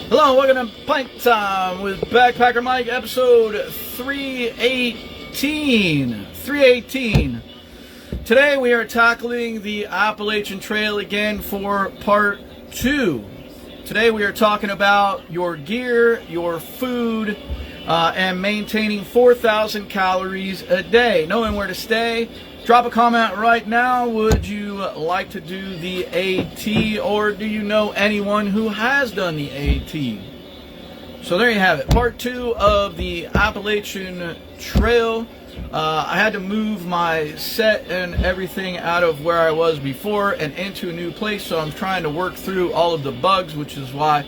Hello, welcome to Pint Time with Backpacker Mike, episode 318. Today we are tackling the Appalachian Trail again for part 2. Today we are talking about your gear, your food, and maintaining 4,000 calories a day. Knowing where to stay. Drop a comment right now. Would you like to do the AT, or do you know anyone who has done the AT? So there you have it. Part 2 of the Appalachian Trail. I had to move my set and everything out of where I was before and into a new place, so I'm trying to work through all of the bugs, which is why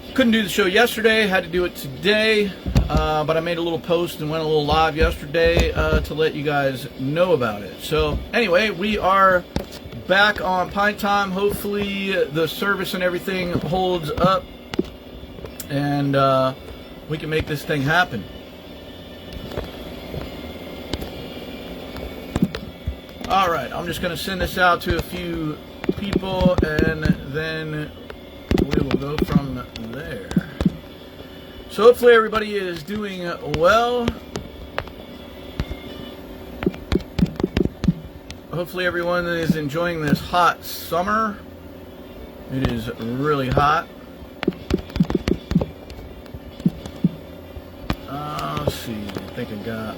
I couldn't do the show yesterday. Had to do it today. But I made a little post and went a little live yesterday to let you guys know about it. So anyway, we are back on Pint Time. Hopefully the service and everything holds up and we can make this thing happen. Alright, I'm just going to send this out to a few people and then we will go from there. So hopefully everybody is doing well. Hopefully everyone is enjoying this hot summer. It is really hot. Let's see, I think I got...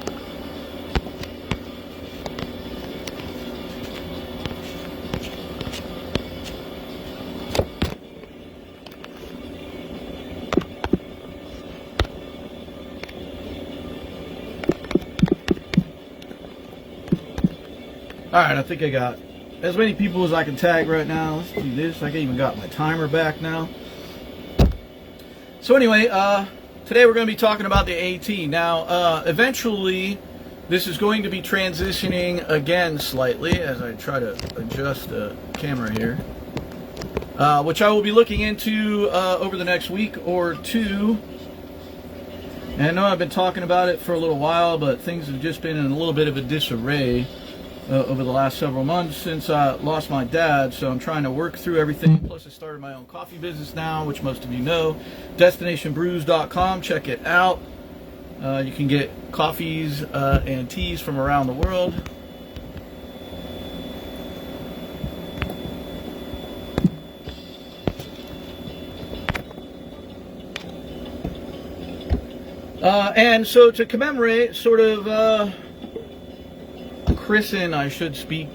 Alright, I think I got as many people as I can tag right now. Let's do this. I even got my timer back now. So anyway, today we're going to be talking about the AT. Now, eventually, this is going to be transitioning again slightly as I try to adjust the camera here. Which I will be looking into over the next week or two. And I know I've been talking about it for a little while, but things have just been in a little bit of a disarray over the last several months since I lost my dad, so I'm trying to work through everything. Plus I started my own coffee business now, which most of you know, destinationbrews.com. Check it out. You can get coffees and teas from around the world. And so to commemorate, sort of christen, I should say,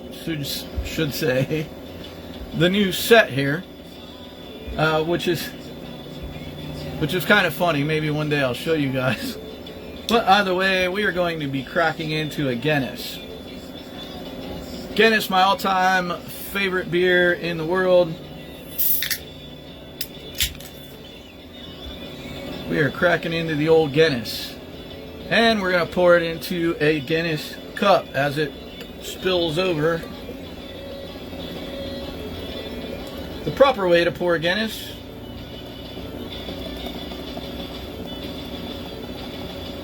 the new set here, which is kind of funny. Maybe one day I'll show you guys. But either way, we are going to be cracking into a Guinness. Guinness, my all-time favorite beer in the world. We are cracking into the old Guinness, and we're going to pour it into a Guinness cup as it spills over. The proper way to pour Guinness: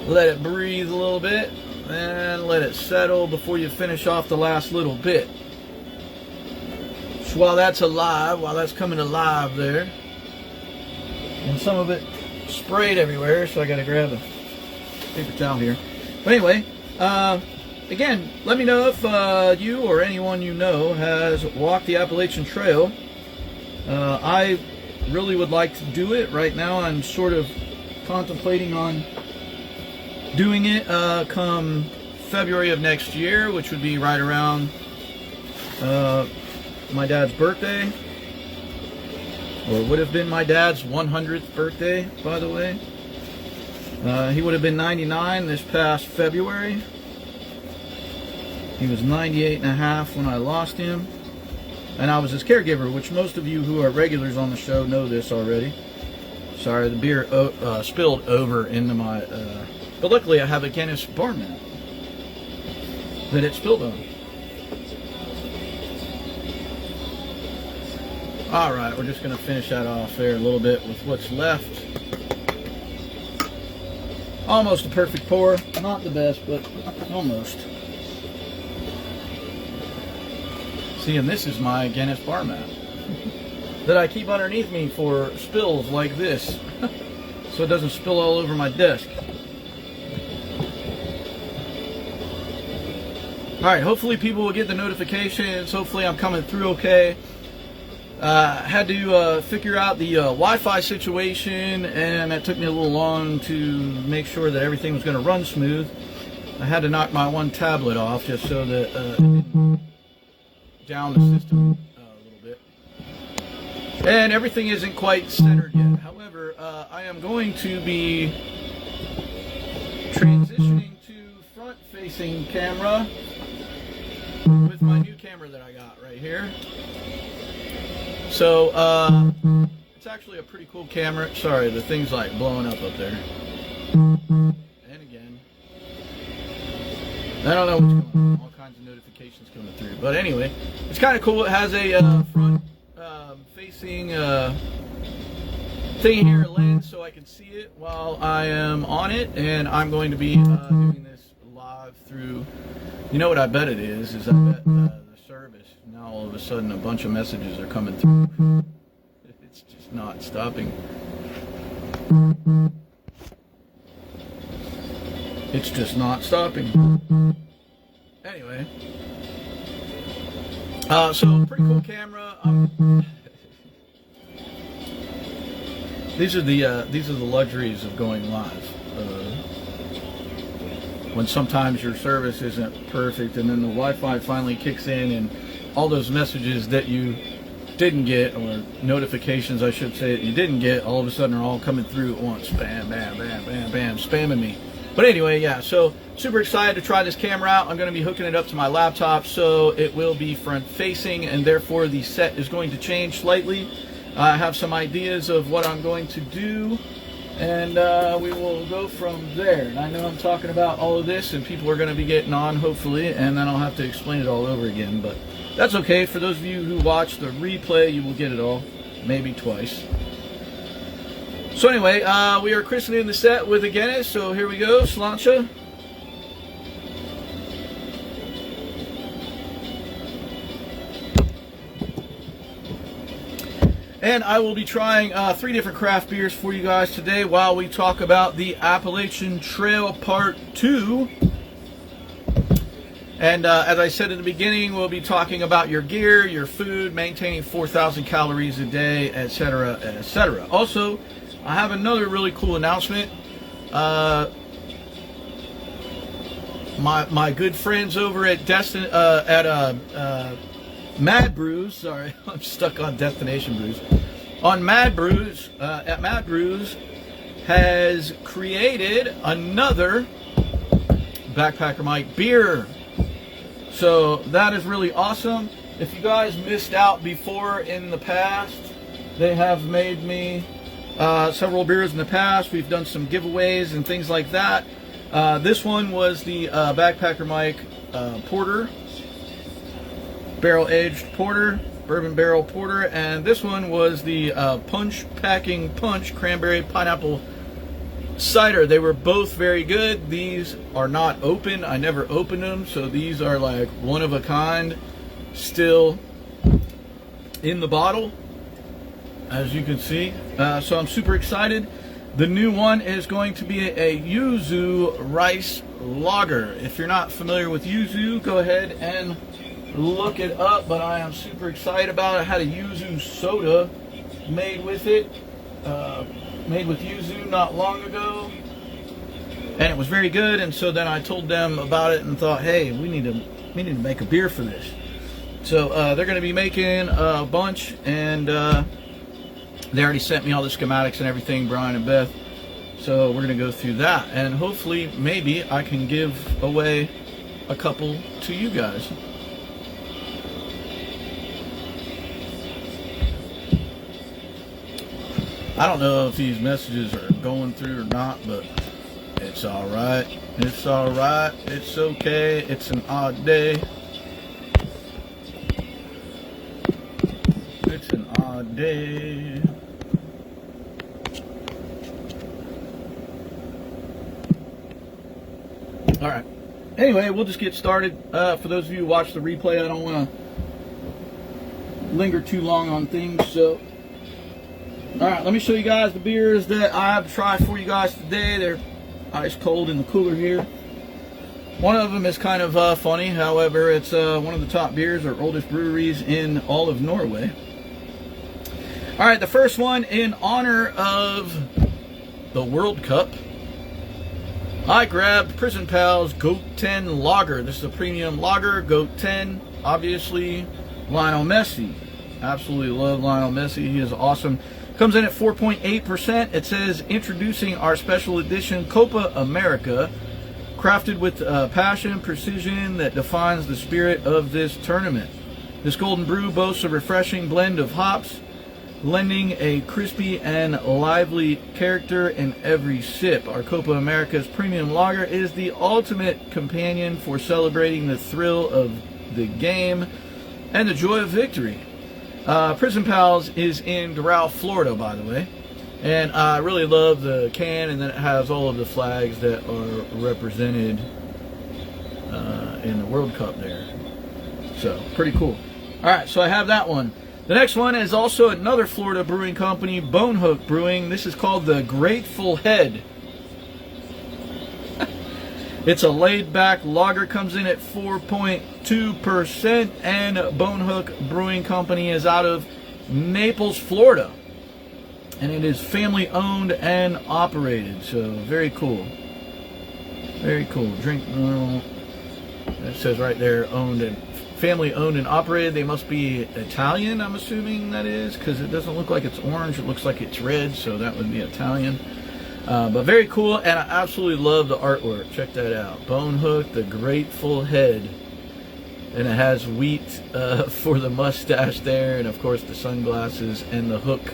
let it breathe a little bit and let it settle before you finish off the last little bit. So while that's alive, while that's coming alive there, and some of it sprayed everywhere, so I gotta grab a paper towel here. But anyway, again, let me know if you or anyone you know has walked the Appalachian Trail. I really would like to do it. Right now I'm sort of contemplating on doing it come February of next year, which would be right around my dad's birthday, or would have been my dad's 100th birthday, by the way. He would have been 99 this past February. He was 98 and a half when I lost him, and I was his caregiver, which most of you who are regulars on the show know this already. Sorry, the beer spilled over into my, but luckily I have a Guinness bar mat that it spilled on. Alright, we're just going to finish that off there a little bit with what's left. Almost a perfect pour. Not the best, but almost. See, and this is my Guinness bar mat. that I keep underneath me for spills like this, so it doesn't spill all over my desk. Alright, hopefully people will get the notifications. Hopefully I'm coming through okay. Had to figure out the Wi-Fi situation, and that took me a little long to make sure that everything was going to run smooth. I had to knock my one tablet off just so that it didn't down the system a little bit. And everything isn't quite centered yet. However, I am going to be transitioning to front-facing camera with my new camera that I got right here. So, it's actually a pretty cool camera. Sorry, the thing's like blowing up there. And again. I don't know what's going on. All kinds of notifications coming through. But anyway, it's kind of cool. It has a front facing thing here, lens, so I can see it while I am on it. And I'm going to be doing this live through, you know what I bet it is I bet the service. Now all of a sudden a bunch of messages are coming through. It's just not stopping. It's just not stopping. Anyway, so pretty cool camera. These are the luxuries of going live. When sometimes your service isn't perfect, and then the Wi-Fi finally kicks in, and all those messages that you didn't get, or notifications I should say that you didn't get, all of a sudden are all coming through at once. Bam, bam, bam, bam, bam, spamming me. But anyway, yeah, so super excited to try this camera out. I'm going to be hooking it up to my laptop, so it will be front facing, and therefore the set is going to change slightly. I have some ideas of what I'm going to do, and we will go from there. And I know I'm talking about all of this, and people are going to be getting on, hopefully, and then I'll have to explain it all over again. But that's okay. For those of you who watch the replay, you will get it all, maybe twice. So anyway, we are christening the set with a Guinness, so here we go, Sláinte. And I will be trying 3 different craft beers for you guys today while we talk about the Appalachian Trail Part 2. And as I said in the beginning, we'll be talking about your gear, your food, maintaining 4,000 calories a day, etc., etc. Also, I have another really cool announcement. My good friends over at Mad Brews, sorry, I'm stuck on Destination Brews. On Mad Brews, at Mad Brews, has created another Backpacker Mike beer. So that is really awesome. If you guys missed out before in the past, they have made me several beers in the past. We've done some giveaways and things like that. This one was the Backpacker Mike Porter. Barrel-aged porter, bourbon barrel porter, and this one was the Punch Packing Punch Cranberry Pineapple Cider. They were both very good. These are not open. I never opened them, so these are like one of a kind, still in the bottle, as you can see. So I'm super excited. The new one is going to be a yuzu rice lager. If you're not familiar with yuzu, go ahead and look it up, but I am super excited about it. I had a yuzu soda made with it, made with yuzu not long ago, and it was very good. And so then I told them about it and thought, hey, we need to make a beer for this. So they're going to be making a bunch, and they already sent me all the schematics and everything, Brian and Beth. So we're going to go through that, and hopefully maybe I can give away a couple to you guys. I don't know if these messages are going through or not, but it's alright. It's alright. It's okay. It's an odd day. It's an odd day. Alright. Anyway, we'll just get started. For those of you who watch the replay, I don't want to linger too long on things, so Alright, let me show you guys the beers that I have to try for you guys today. They're ice cold in the cooler here. One of them is kind of funny, however, it's one of the top beers or oldest breweries in all of Norway. Alright, the first one in honor of the World Cup. I grabbed Prison Pal's Goat 10 Lager. This is a premium lager, Goat 10. Obviously, Lionel Messi. Absolutely love Lionel Messi. He is awesome. Comes in at 4.8%. It says, introducing our special edition Copa America, crafted with passion and precision that defines the spirit of this tournament. This golden brew boasts a refreshing blend of hops, lending a crispy and lively character in every sip. Our Copa America's premium lager is the ultimate companion for celebrating the thrill of the game and the joy of victory. Prison Pals is in Doral, Florida, by the way. And I really love the can, and then it has all of the flags that are represented in the World Cup there. So, pretty cool. Alright, so I have that one. The next one is also another Florida brewing company, Bonehook Brewing. This is called the Grateful Head. It's a laid-back lager, comes in at 4.2%, and Bonehook Brewing Company is out of Naples, Florida. And it is family-owned and operated, so very cool. Very cool. Drink, it says right there, owned and family owned and operated. They must be Italian, I'm assuming that is, because it doesn't look like it's orange. It looks like it's red, so that would be Italian. But very cool, and I absolutely love the artwork. Check that out. Bonehook, the Grateful Head. And it has wheat for the mustache there, and of course the sunglasses and the hook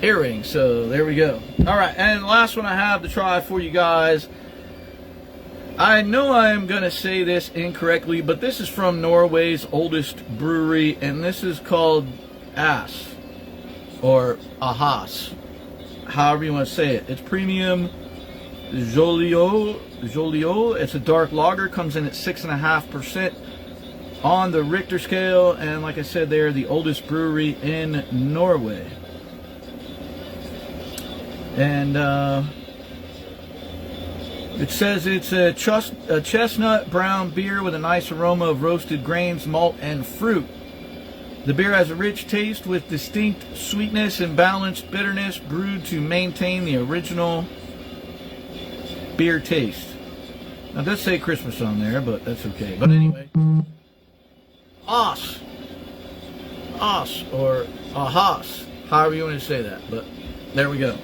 earring. So there we go. Alright, and the last one I have to try for you guys. I know I am going to say this incorrectly, but this is from Norway's oldest brewery, and this is called Ass, or Ahas, however you want to say it. It's premium Jolio. It's a dark lager, comes in at 6.5% on the Richter scale, and like I said, they're the oldest brewery in Norway. And it says it's a chestnut brown beer with a nice aroma of roasted grains, malt, and fruit. The beer has a rich taste with distinct sweetness and balanced bitterness, brewed to maintain the original beer taste. Now, it does say Christmas on there, but that's okay. But anyway, Os, or Ahas, however you want to say that. But there we go.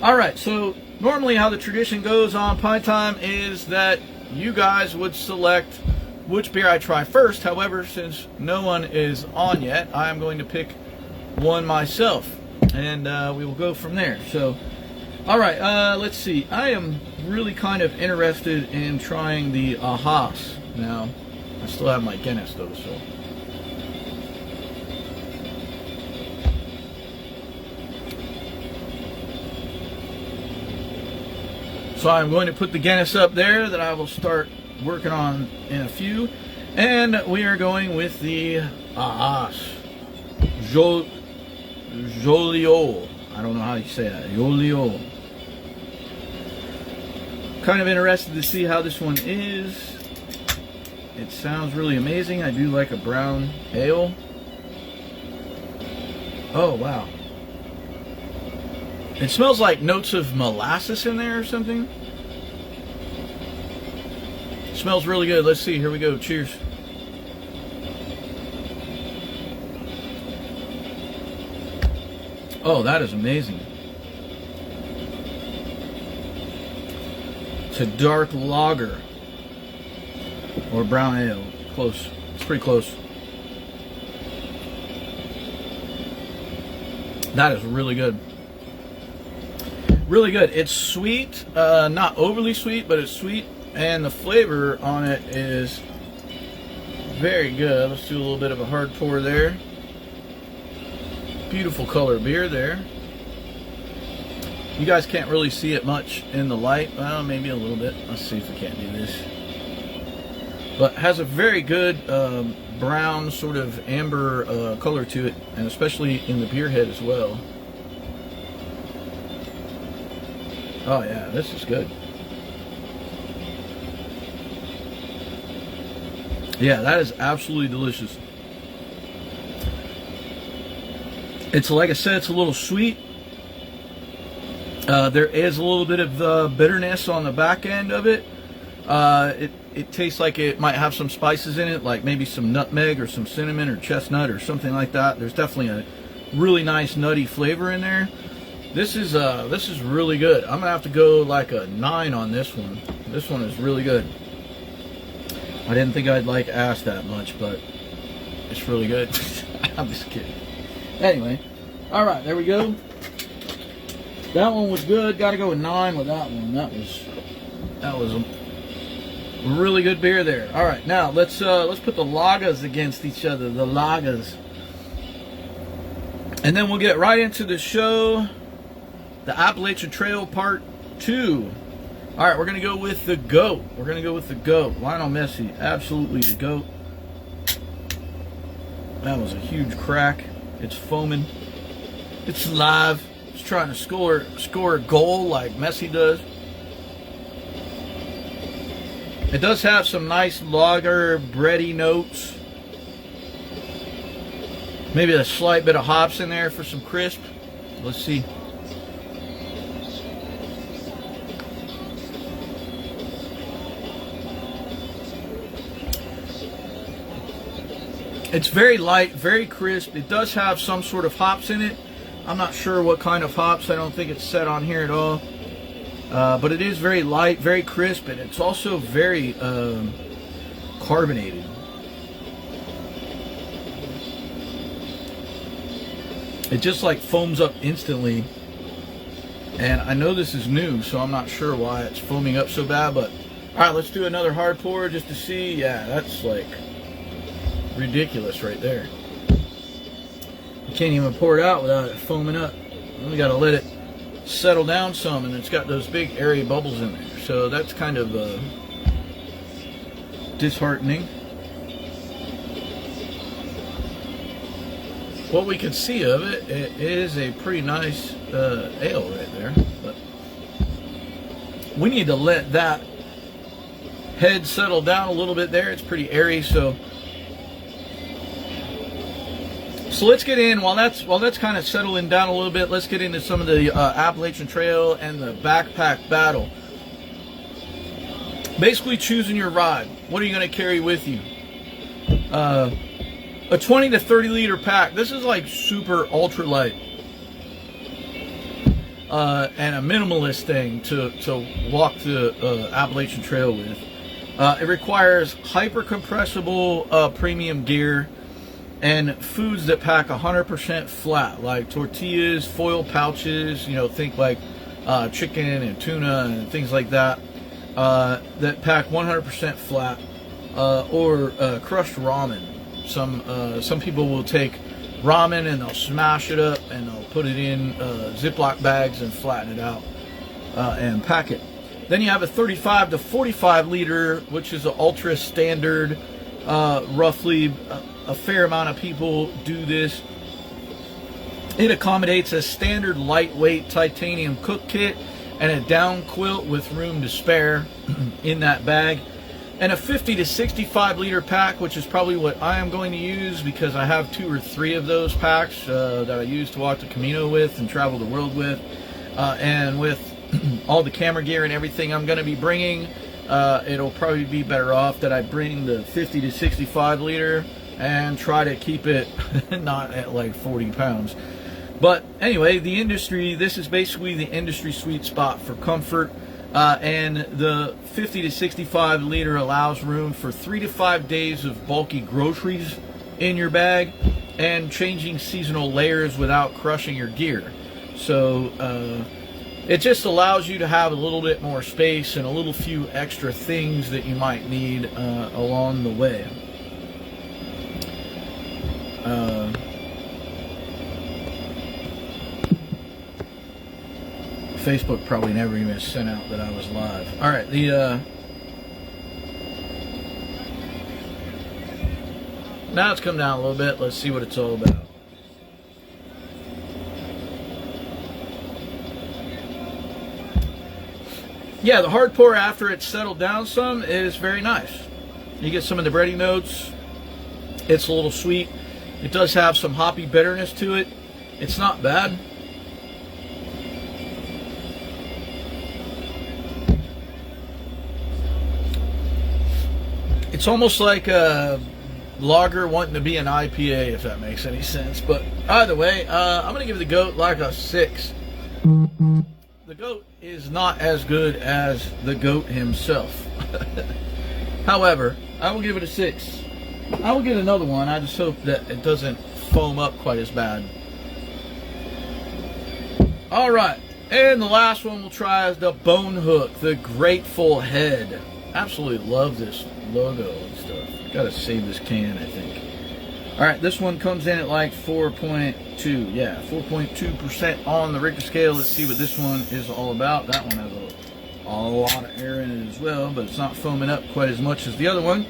All right, so normally how the tradition goes on Pint Time is that you guys would select which beer I try first. However, since no one is on yet, I'm going to pick one myself, and we will go from there. So, all right, let's see. I am really kind of interested in trying the Ahas. Now, I still have my Guinness though, so. So I'm going to put the Guinness up there that I will start working on in a few. And we are going with the Ahas. Jolio. I don't know how you say that. Jolio. Kind of interested to see how this one is. It sounds really amazing. I do like a brown ale. Oh, wow. It smells like notes of molasses in there or something. It smells really good. Let's see. Here we go. Cheers. Oh, that is amazing. It's a dark lager. Or brown ale. Close. It's pretty close. That is really good. Really good. It's sweet, not overly sweet, but it's sweet, and the flavor on it is very good. Let's do a little bit of a hard pour there. Beautiful color beer there. You guys can't really see it much in the light. Well, maybe a little bit. Let's see if we can't do this. But has a very good brown, sort of amber color to it, and especially in the beer head as well. Oh yeah, this is good. Yeah, that is absolutely delicious. It's, like I said, it's a little sweet. There is a little bit of bitterness on the back end of it. It tastes like it might have some spices in it, like maybe some nutmeg or some cinnamon or chestnut or something like that. There's definitely a really nice nutty flavor in there. This is really good. I'm gonna have to go like a 9 on this one. This one is really good. I didn't think I'd like ass that much, but it's really good. I'm just kidding. Anyway, all right, there we go. That one was good. Got to go with 9 with that one. That was a really good beer there. All right, now let's put the lagers against each other. The lagers, and then we'll get right into the show. The Appalachian Trail Part 2. All right, we're gonna go with the GOAT. We're gonna go with the GOAT. Lionel Messi, absolutely the GOAT. That was a huge crack. It's foaming. It's live. It's trying to score a goal like Messi does. It does have some nice lager bready notes. Maybe a slight bit of hops in there for some crisp. Let's see. It's very light, very crisp. It does have some sort of hops in it. I'm not sure what kind of hops. I don't think it's set on here at all. But it is very light, very crisp, and it's also very carbonated. It just like foams up instantly. And I know this is new, so I'm not sure why it's foaming up so bad. But all right, let's do another hard pour just to see. Yeah, that's like ridiculous right there. You can't even pour it out without it foaming up. We got to let it settle down some, and it's got those big airy bubbles in there, so that's kind of disheartening. What we can see of it, it is a pretty nice ale right there, but we need to let that head settle down a little bit there. It's pretty airy, so let's get in, while that's kind of settling down a little bit, let's get into some of the Appalachian Trail and the backpack battle. Basically choosing your ride. What are you going to carry with you? A 20 to 30 liter pack. This is like super ultra light. And a minimalist thing to walk the Appalachian Trail with. It requires hyper compressible premium gear and foods that pack 100% flat, like tortillas, foil pouches, you know, think like chicken and tuna and things like that, that pack 100% flat, or crushed ramen. Some people will take ramen and they'll smash it up and they'll put it in Ziploc bags and flatten it out and pack it. Then you have a 35 to 45 liter, which is an ultra standard, roughly a fair amount of people do this. It accommodates a standard lightweight titanium cook kit and a down quilt with room to spare in that bag. And a 50 to 65 liter pack, which is probably what I am going to use because I have 2 or 3 of those packs that I use to walk the Camino with and travel the world with. And with all the camera gear and everything I'm going to be bringing, it'll probably be better off that I bring the 50 to 65 liter and try to keep it not at like 40 pounds. But anyway, this is basically the industry sweet spot for comfort. And the 50 to 65 liter allows room for 3 to 5 days of bulky groceries in your bag and changing seasonal layers without crushing your gear. So it just allows you to have a little bit more space and a little few extra things that you might need along the way. Facebook probably never even sent out that I was live. All right, now it's come down a little bit. Let's see what it's all about. Yeah, the hard pour after it's settled down some is very nice. You get some of the bready notes. It's a little sweet. It does have some hoppy bitterness to it. It's not bad. It's almost like a lager wanting to be an IPA, if that makes any sense. But either way, I'm going to give the goat like a 6. The goat is not as good as the goat himself. However, I will give it a 6. I will get another one. I just hope that it doesn't foam up quite as bad. Alright, and the last one we'll try is the Bone Hook, the Grateful Head. Absolutely love this logo and stuff. Gotta save this can, I think. Alright, this one comes in at like 4.2. Yeah, 4.2% on the Richter scale. Let's see what this one is all about. That one has a lot of air in it as well, but it's not foaming up quite as much as the other one.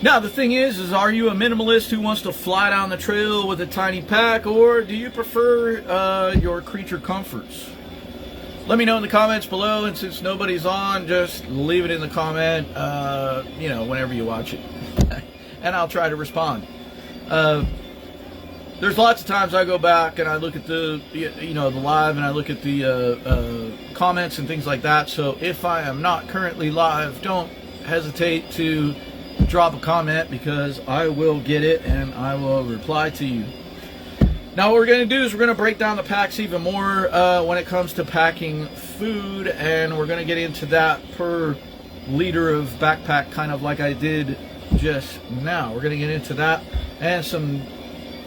Now, the thing is are you a minimalist who wants to fly down the trail with a tiny pack, or do you prefer your creature comforts? Let me know in the comments below, and since nobody's on, just leave it in the comment, you know, whenever you watch it. And I'll try to respond. There's lots of times I go back and I look at the, you know, the live, and I look at the comments and things like that. So if I am not currently live, don't hesitate to drop a comment, because I will get it and I will reply to you. Now what we're going to do is we're going to break down the packs even more when it comes to packing food, and we're going to get into that per liter of backpack, kind of like I did just now. We're going to get into that and some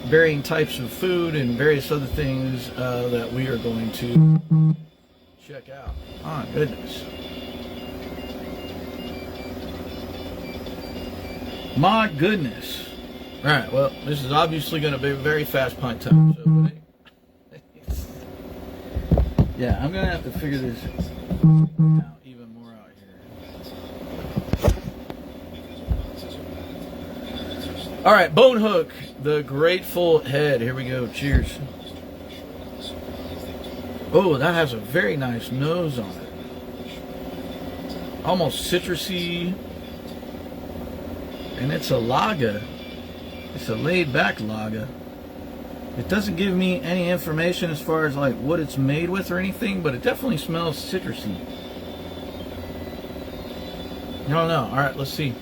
varying types of food and various other things that we are going to check out. Oh goodness. My goodness. Alright, well, this is obviously going to be a very fast pint time. So, yeah, I'm going to have to figure this out even more out here. Alright, Bone Hook, the Grateful Head. Here we go. Cheers. Oh, that has a very nice nose on it. Almost citrusy. And it's a lager. It's a laid-back lager. It doesn't give me any information as far as like what it's made with or anything, but it definitely smells citrusy. I don't know. All right, let's see.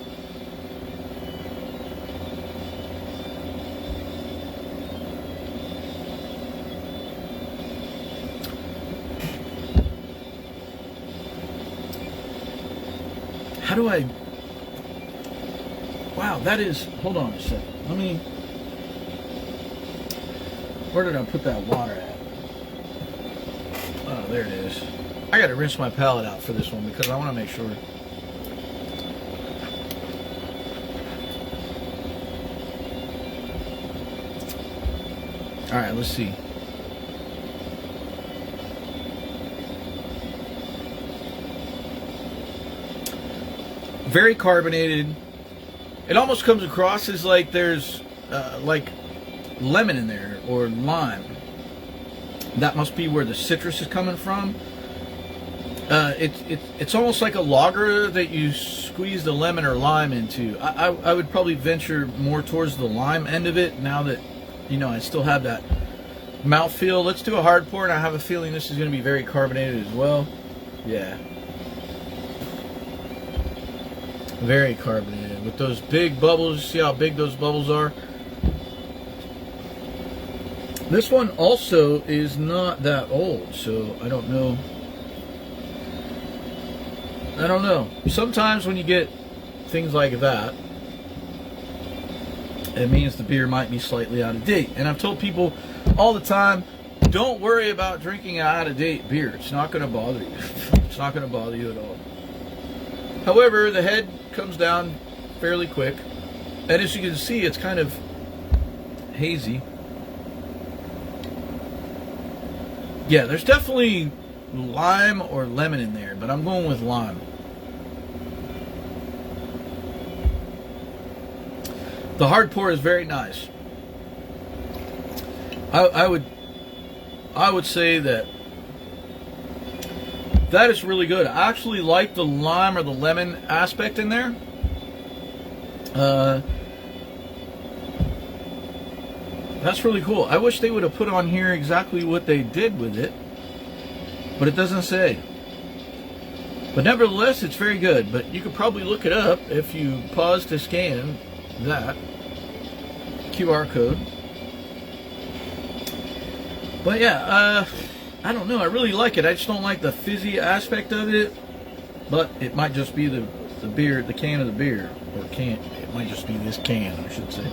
How do I... Wow, that is... Hold on a second. Let me... Where did I put that water at? Oh, there it is. I got to rinse my palate out for this one because I want to make sure. All right, let's see. Very carbonated. It almost comes across as like there's like lemon in there or lime. That must be where the citrus is coming from. It's almost like a lager that you squeeze the lemon or lime into. I would probably venture more towards the lime end of it now that, you know, I still have that mouthfeel. Let's do a hard pour, and I have a feeling this is going to be very carbonated as well. Yeah. Very carbonated. With those big bubbles, see how big those bubbles are? This one also is not that old, so I don't know. Sometimes when you get things like that, it means the beer might be slightly out of date. And I've told people all the time, don't worry about drinking out of date beer. It's not going to bother you. It's not going to bother you at all. However, the head comes down fairly quick. And as you can see, it's kind of hazy. Yeah, there's definitely lime or lemon in there, but I'm going with lime. The hard pour is very nice. I would say that That is really good. I actually like the lime or the lemon aspect in there. That's really cool. I wish they would have put on here exactly what they did with it, but it doesn't say. But nevertheless, it's very good. But you could probably look it up if you pause to scan that QR code. But yeah, I don't know. I really like it. I just don't like the fizzy aspect of it. But it might just be the beer, the can of the beer, or can. It might just be this can, I should say.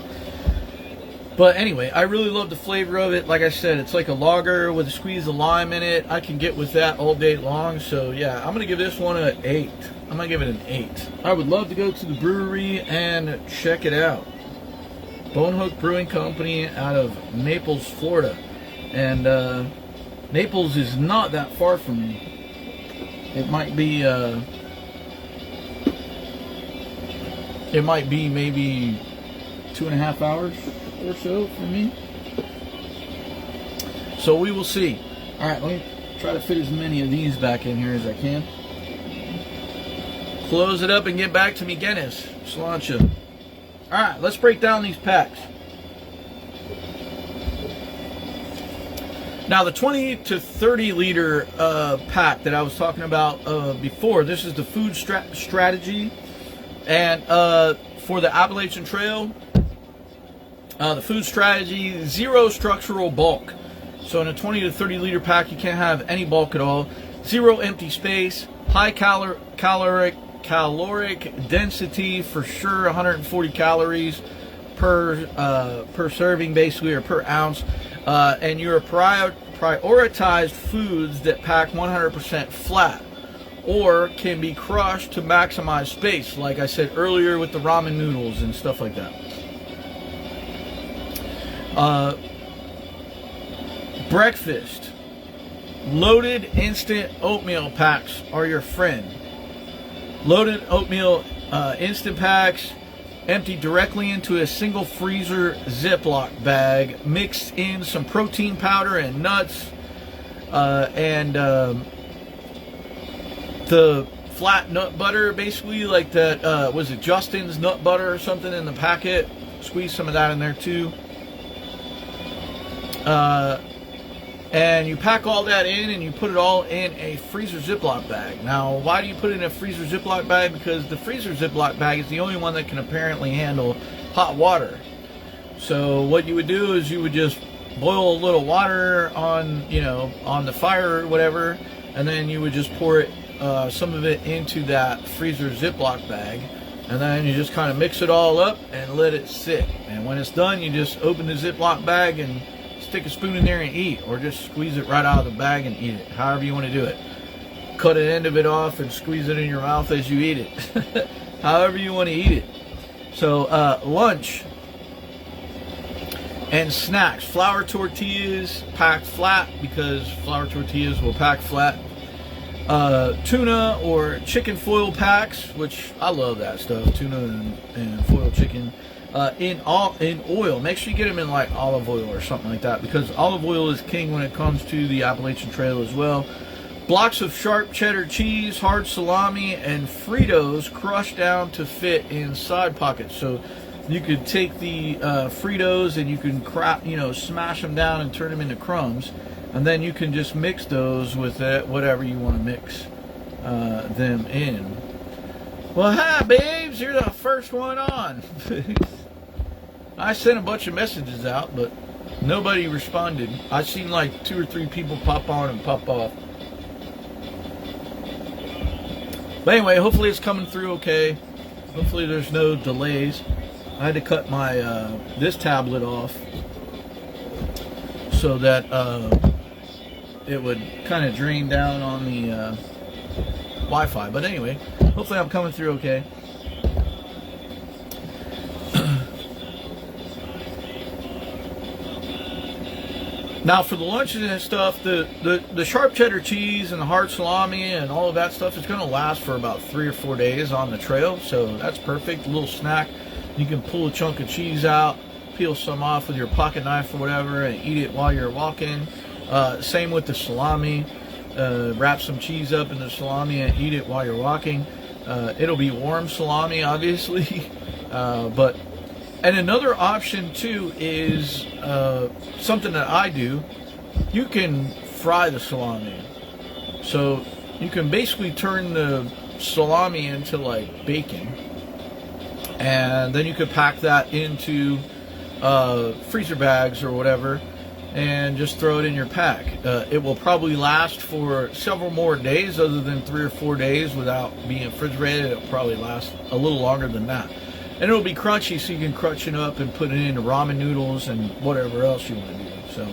But anyway, I really love the flavor of it. Like I said, it's like a lager with a squeeze of lime in it. I can get with that all day long. So yeah, I'm gonna give this one an 8. I'm gonna give it an 8. I would love to go to the brewery and check it out. Bonehook Brewing Company out of Naples, Florida. And Naples is not that far from me. It might be maybe 2.5 hours or so for me. So we will see. All right, let me try to fit as many of these back in here as I can. Close it up and get back to me, Guinness. Sláinte. All right, let's break down these packs. Now, the 20 to 30 liter pack that I was talking about before, this is the food strategy. And for the Appalachian Trail, the food strategy, 0 structural bulk. So in a 20 to 30 liter pack, you can't have any bulk at all. 0 empty space, high caloric density for sure, 140 calories per serving, basically, or per ounce. And you're prioritized foods that pack 100% flat or can be crushed to maximize space, like I said earlier with the ramen noodles and stuff like that. Breakfast. Loaded instant oatmeal packs are your friend. Loaded oatmeal instant packs empty directly into a single freezer Ziploc bag, mixed in some protein powder and nuts, and the flat nut butter, basically, like that, was it Justin's nut butter or something in the packet? Squeeze some of that in there too. And you pack all that in and you put it all in a freezer Ziploc bag. Now, why do you put it in a freezer Ziploc bag? Because the freezer Ziploc bag is the only one that can apparently handle hot water. So what you would do is you would just boil a little water on, on the fire or whatever, and then you would just pour it, some of it into that freezer Ziploc bag, and then you just kind of mix it all up and let it sit. And when it's done, you just open the Ziploc bag and stick a spoon in there and eat, or just squeeze it right out of the bag and eat it, however you want to do it. Cut an end of it off and squeeze it in your mouth as you eat it. However you want to eat it. So lunch and snacks. Flour tortillas packed flat, because flour tortillas will pack flat. Tuna or chicken foil packs, which I love that stuff, tuna and foil chicken. In oil. Make sure you get them in like olive oil or something like that, because olive oil is king when it comes to the Appalachian Trail as well. Blocks of sharp cheddar cheese, hard salami, and Fritos crushed down to fit in side pockets. So you could take the Fritos and you can smash them down and turn them into crumbs, and then you can just mix those with whatever you want to mix them in. Well, hi, babes. You're the first one on. I sent a bunch of messages out, but nobody responded. I've seen like 2 or 3 people pop on and pop off. But anyway, hopefully it's coming through okay. Hopefully there's no delays. I had to cut my this tablet off so that it would kind of drain down on the Wi-Fi. But anyway, hopefully I'm coming through okay. Now for the lunches and stuff, the sharp cheddar cheese and the hard salami and all of that stuff is going to last for about 3 or 4 days on the trail. So that's perfect. A little snack. You can pull a chunk of cheese out, peel some off with your pocket knife or whatever, and eat it while you're walking. Same with the salami. wrap some cheese up in the salami and eat it while you're walking. It'll be warm salami, obviously. And another option too is something that I do. You can fry the salami. So you can basically turn the salami into like bacon, and then you could pack that into freezer bags or whatever, and just throw it in your pack. It will probably last for several more days, other than 3 or 4 days without being refrigerated. It'll probably last a little longer than that. And it'll be crunchy, so you can crunch it up and put it into ramen noodles and whatever else you want to do. So,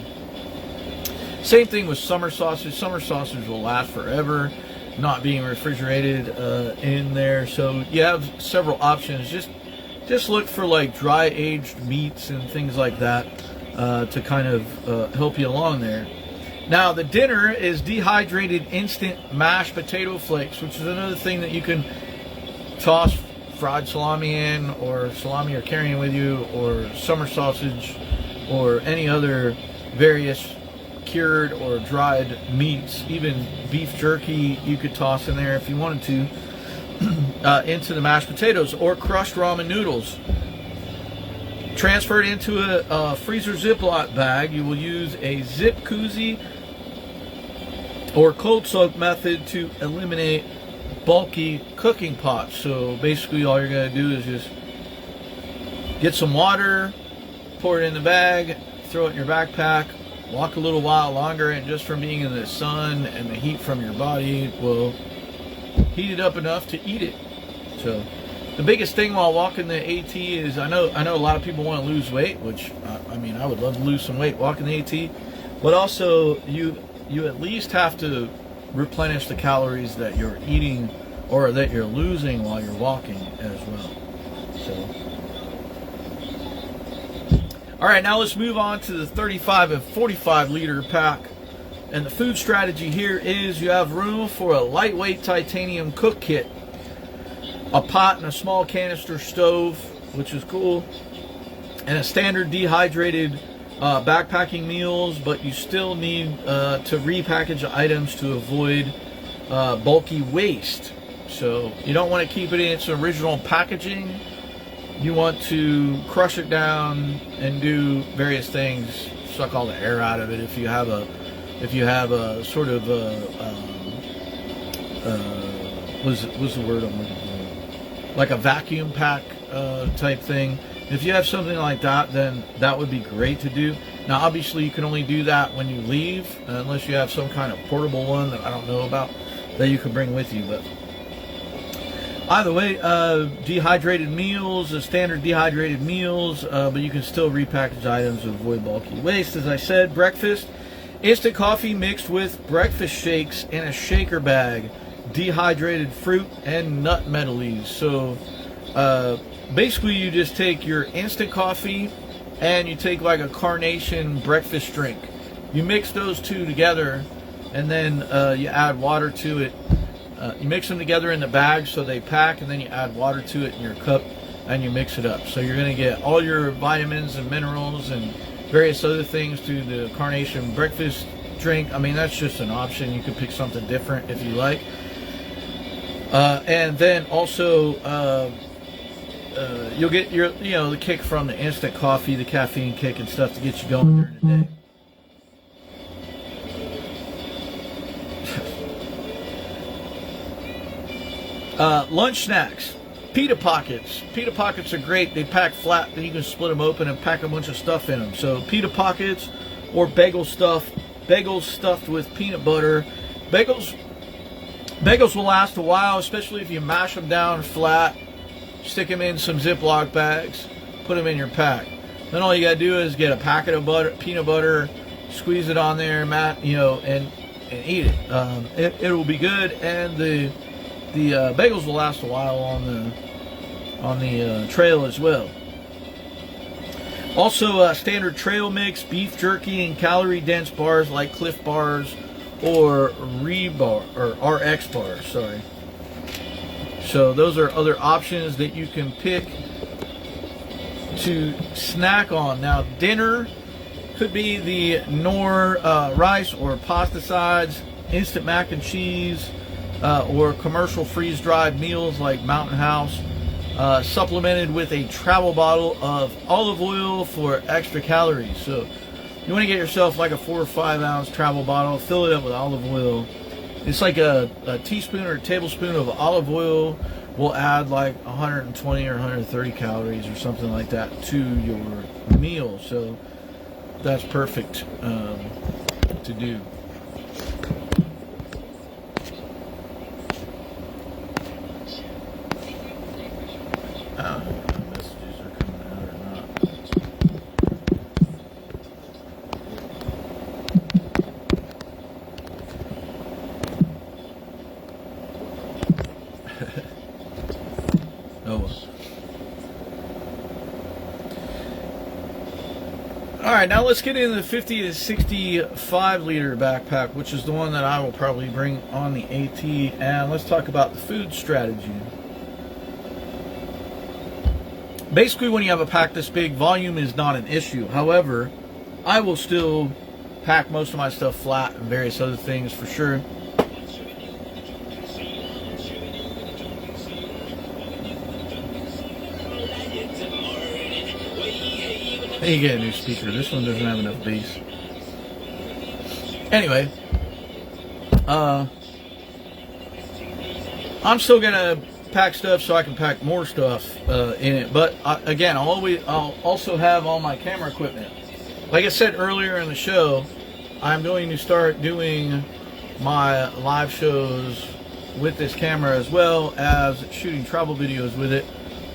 same thing with summer sausage. Summer sausage will last forever, not being refrigerated in there. So you have several options. Just look for like dry aged meats and things like that to kind of help you along there. Now the dinner is dehydrated instant mashed potato flakes, which is another thing that you can toss fried salami in, or salami you're carrying with you, or summer sausage, or any other various cured or dried meats. Even beef jerky you could toss in there if you wanted to, into the mashed potatoes, or crushed ramen noodles. Transfer it into a freezer Ziploc bag. You will use a zip koozie or cold soak method to eliminate bulky cooking pots. So basically all you're going to do is just get some water, pour it in the bag, throw it in your backpack, walk a little while longer, and just from being in the sun and the heat from your body will heat it up enough to eat it. So the biggest thing while walking the AT is, I know a lot of people want to lose weight, which I mean, I would love to lose some weight walking the AT, but also you at least have to replenish the calories that you're eating or that you're losing while you're walking as well. So, all right, now let's move on to the 35 and 45 liter pack. And the food strategy here is you have room for a lightweight titanium cook kit, a pot and a small canister stove, which is cool, and a standard dehydrated backpacking meals, but you still need to repackage items to avoid bulky waste. So you don't want to keep it in its original packaging. You want to crush it down and do various things, suck all the air out of it. If you have a sort of what's the word I'm looking for? Like a vacuum pack type thing. If you have something like that, then that would be great to do. Now, obviously, you can only do that when you leave, unless you have some kind of portable one that I don't know about that you can bring with you. But either way, dehydrated meals, standard dehydrated meals, but you can still repackage items to avoid bulky waste. As I said, breakfast, instant coffee mixed with breakfast shakes in a shaker bag, dehydrated fruit and nut medleys. So basically you just take your instant coffee and you take like a carnation breakfast drink. You mix those two together, and then you add water to it. You mix them together in the bag so they pack, and then you add water to it in your cup and you mix it up. So you're going to get all your vitamins and minerals and various other things through the carnation breakfast drink. I mean, that's just an option. You can pick something different if you like. And then also you'll get your, the kick from the instant coffee, the caffeine kick and stuff to get you going during the day. Lunch snacks, pita pockets. Pita pockets are great. They pack flat, then you can split them open and pack a bunch of stuff in them. So pita pockets or bagels stuffed with peanut butter. Bagels will last a while, especially if you mash them down flat, stick them in some Ziploc bags, put them in your pack. Then all you gotta do is get a packet of peanut butter, squeeze it on there, and eat it. It will be good, and the bagels will last a while on the trail as well. Also, standard trail mix, beef jerky, and calorie-dense bars like Cliff Bars or RX bars. Sorry. So those are other options that you can pick to snack on. Now, dinner could be the Knorr rice or pasta sides. instant mac and cheese, or commercial freeze-dried meals like Mountain House, supplemented with a travel bottle of olive oil for extra calories. So you want to get yourself like a 4 or 5 ounce travel bottle, fill it up with olive oil. It's like a teaspoon or a tablespoon of olive oil will add like 120 or 130 calories or something like that to your meal. So that's perfect to do. Messages are coming out or not. Oh. All right, now let's get into the 50 to 65 liter backpack, which is the one that I will probably bring on the AT, and let's talk about the food strategy. Basically, when you have a pack this big, volume is not an issue. However, I will still pack most of my stuff flat and various other things for sure. Hey, you get a new speaker. This one doesn't have enough bass. Anyway, I'm still gonna pack stuff so I can pack more stuff in it. But again, I'll also have all my camera equipment. Like I said earlier in the show, I'm going to start doing my live shows with this camera as well as shooting travel videos with it.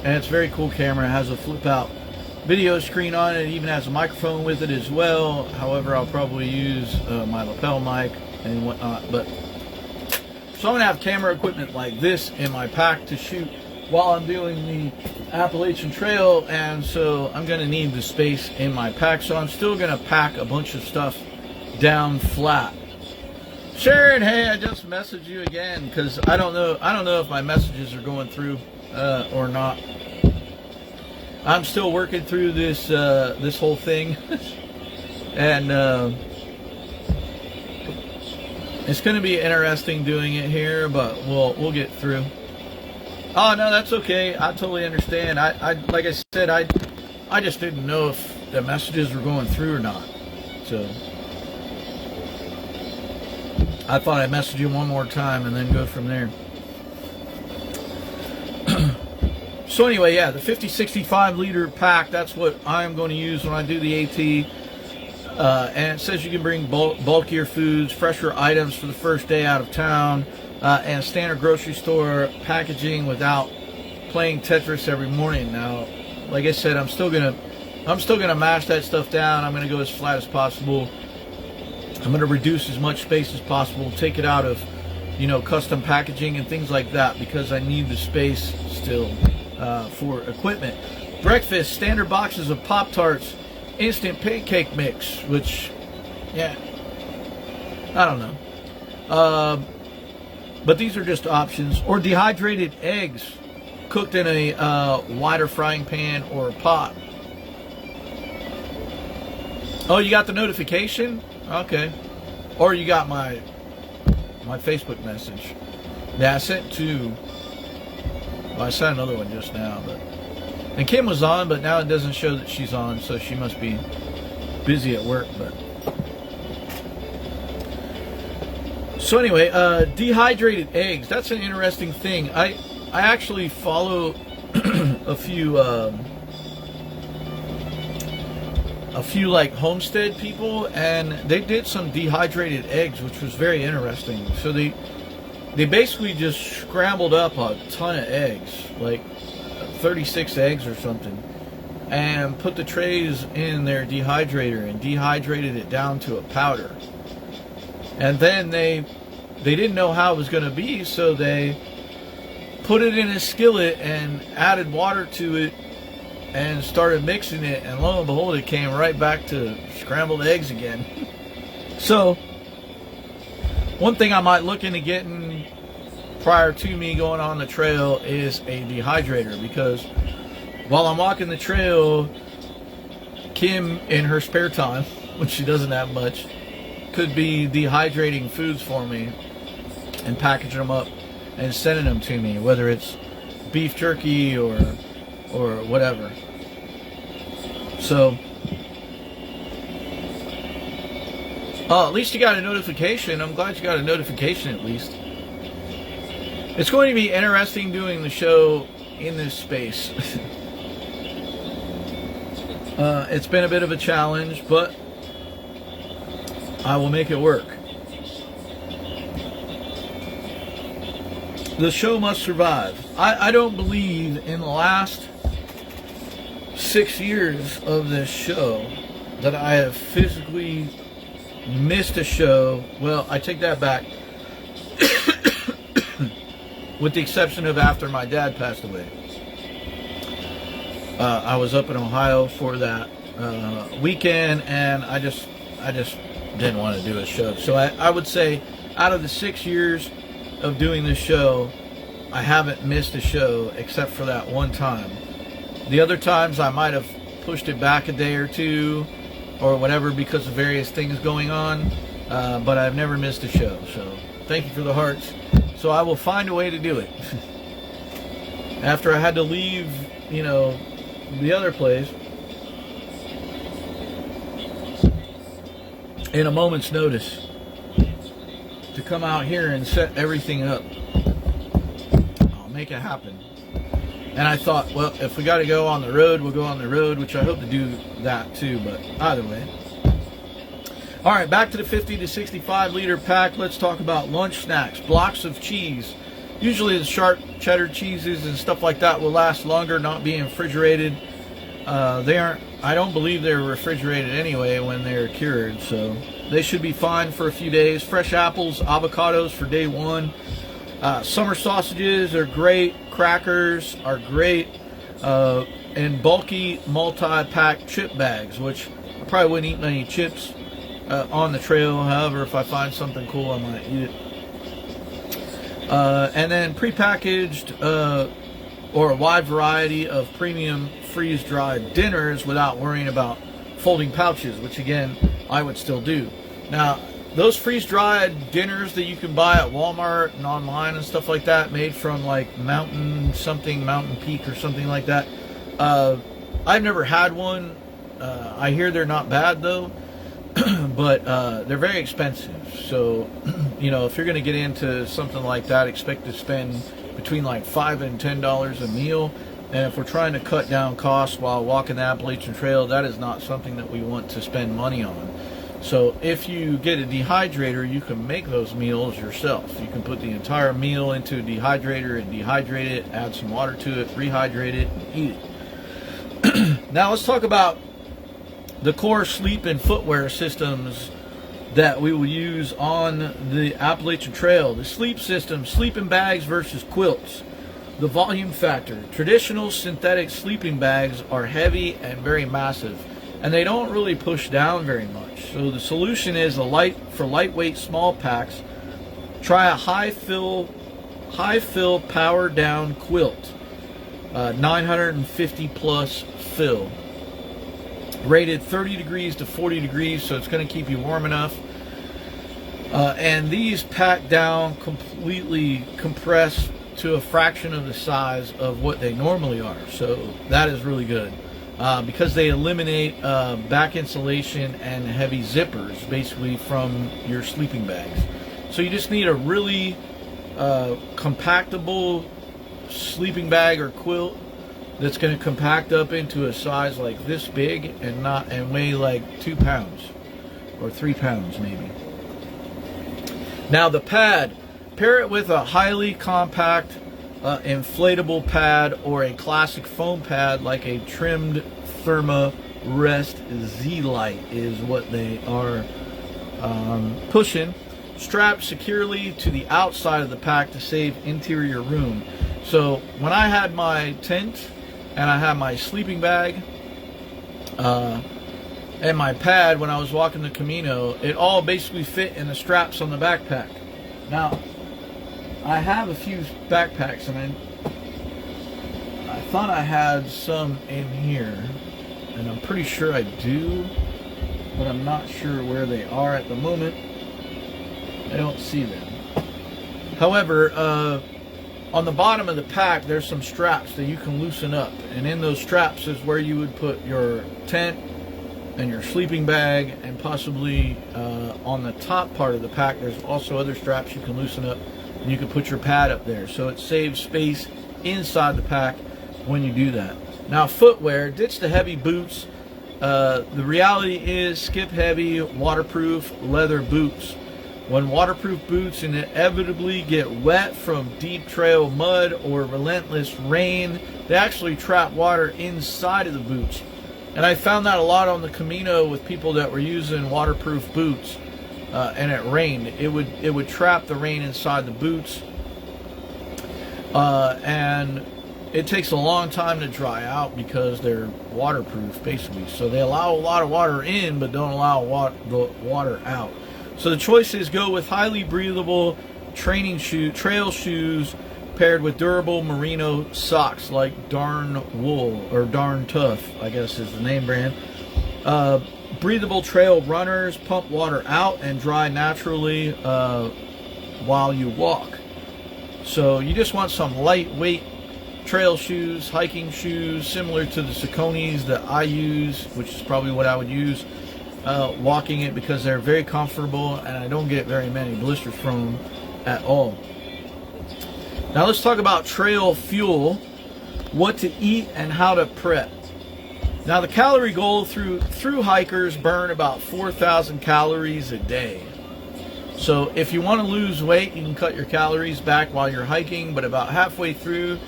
And it's a very cool camera. It has a flip out video screen on it. It even has a microphone with it as well. However, I'll probably use my lapel mic and whatnot. But so I'm gonna have camera equipment like this in my pack to shoot while I'm doing the Appalachian Trail, and so I'm gonna need the space in my pack. So I'm still gonna pack a bunch of stuff down flat. Sharon, hey, I just messaged you again because I don't know if my messages are going through or not. I'm still working through this this whole thing, and it's going to be interesting doing it here, but we'll get through. Oh no, that's okay. I totally understand. I like I said, I just didn't know if the messages were going through or not. So I thought I'd message you one more time and then go from there. So anyway, yeah, the 50-65 liter pack, that's what I'm going to use when I do the AT. And it says you can bring bulkier foods, fresher items for the first day out of town, and standard grocery store packaging without playing Tetris every morning. Now, like I said, I'm still gonna mash that stuff down. I'm gonna go as flat as possible. I'm gonna reduce as much space as possible, take it out of, custom packaging and things like that because I need the space still for equipment. Breakfast, standard boxes of Pop-Tarts, instant pancake mix, which, yeah, I don't know. But these are just options. Or dehydrated eggs cooked in a wider frying pan or a pot. Oh, you got the notification? Okay. Or you got my Facebook message. Yeah, I sent two. Well, I sent another one just now, and Kim was on, but now it doesn't show that she's on, so she must be busy at work. But so anyway, dehydrated eggs. That's an interesting thing. I actually follow a few like homestead people, and they did some dehydrated eggs, which was very interesting. So they basically just scrambled up a ton of eggs, like 36 eggs or something, and put the trays in their dehydrator and dehydrated it down to a powder. And then they didn't know how it was going to be, so they put it in a skillet and added water to it and started mixing it, and lo and behold, it came right back to scrambled eggs again. So one thing I might look into getting prior to me going on the trail is a dehydrator, because while I'm walking the trail, Kim, in her spare time, which she doesn't have much, could be dehydrating foods for me and packaging them up and sending them to me, whether it's beef jerky or whatever. So at least you got a notification. I'm glad you got a notification at least. It's going to be interesting doing the show in this space. It's been a bit of a challenge, but I will make it work. The show must survive. I don't believe in the last 6 years of this show that I have physically missed a show. Well, I take that back. With the exception of after my dad passed away. I was up in Ohio for that weekend, and I just didn't want to do a show. So I would say out of the 6 years of doing this show, I haven't missed a show except for that one time. The other times I might have pushed it back a day or two or whatever because of various things going on, but I've never missed a show. So thank you for the hearts. So I will find a way to do it. After I had to leave, the other place in a moment's notice to come out here and set everything up. I'll make it happen. And I thought, well, if we got to go on the road, we'll go on the road, which I hope to do that too, but either way. All right, back to the 50 to 65 liter pack. Let's talk about lunch snacks. Blocks of cheese. Usually the sharp cheddar cheeses and stuff like that will last longer, not being refrigerated. I don't believe they're refrigerated anyway when they're cured, so they should be fine for a few days. Fresh apples, avocados for day one. Summer sausages are great. Crackers are great. And bulky multi-pack chip bags, which I probably wouldn't eat many chips on the trail. However, if I find something cool, I might eat it. And then prepackaged or a wide variety of premium freeze-dried dinners without worrying about folding pouches, which again I would still do. Now, those freeze-dried dinners that you can buy at Walmart and online and stuff like that, made from like Mountain Peak or something like that, I've never had one. I hear they're not bad though. But they're very expensive, so if you're going to get into something like that, expect to spend between like $5 and $10 a meal. And if we're trying to cut down costs while walking the Appalachian Trail, that is not something that we want to spend money on. So if you get a dehydrator, you can make those meals yourself. You can put the entire meal into a dehydrator and dehydrate it, add some water to it, rehydrate it, and eat it. Now let's talk about the core sleep and footwear systems that we will use on the Appalachian Trail. The sleep system, sleeping bags versus quilts. The volume factor. Traditional synthetic sleeping bags are heavy and very massive, and they don't really push down very much. So the solution is for lightweight small packs. Try a high fill power down quilt, 950 plus fill. Rated 30 degrees to 40 degrees, so it's going to keep you warm enough. And these pack down, completely compressed to a fraction of the size of what they normally are. So that is really good because they eliminate back insulation and heavy zippers basically from your sleeping bags. So you just need a really compactable sleeping bag or quilt that's going to compact up into a size like this big and weigh like 2 pounds or 3 pounds maybe. Now the pad, pair it with a highly compact inflatable pad or a classic foam pad like a trimmed Therma Rest Z-Lite is what they are pushing. Strapped securely to the outside of the pack to save interior room. So when I had my tent and I had my sleeping bag and my pad when I was walking the Camino, it all basically fit in the straps on the backpack. Now, I have a few backpacks, and I thought I had some in here, and I'm pretty sure I do. but I'm not sure where they are at the moment. I don't see them. However, on the bottom of the pack, there's some straps that you can loosen up, and in those straps is where you would put your tent and your sleeping bag, and possibly on the top part of the pack there's also other straps you can loosen up, and you can put your pad up there, so it saves space inside the pack when you do that. Now, footwear, ditch the heavy boots. The reality is, skip heavy waterproof leather boots. When waterproof boots inevitably get wet from deep trail mud or relentless rain, they actually trap water inside of the boots. And I found that a lot on the Camino with people that were using waterproof boots, and it rained. It would trap the rain inside the boots, and it takes a long time to dry out because they're waterproof, basically. So they allow a lot of water in, but don't allow the water out. So the choice is go with highly breathable trail shoes paired with durable merino socks like Darn Wool, or Darn Tough, I guess is the name brand. Breathable trail runners pump water out and dry naturally while you walk. So you just want some lightweight trail shoes, hiking shoes, similar to the Sauconys that I use, which is probably what I would use walking it, because they're very comfortable and I don't get very many blisters from them at all. Now let's talk about trail fuel, what to eat and how to prep. Now the calorie goal through hikers burn about 4,000 calories a day. So if you want to lose weight, you can cut your calories back while you're hiking, but about halfway through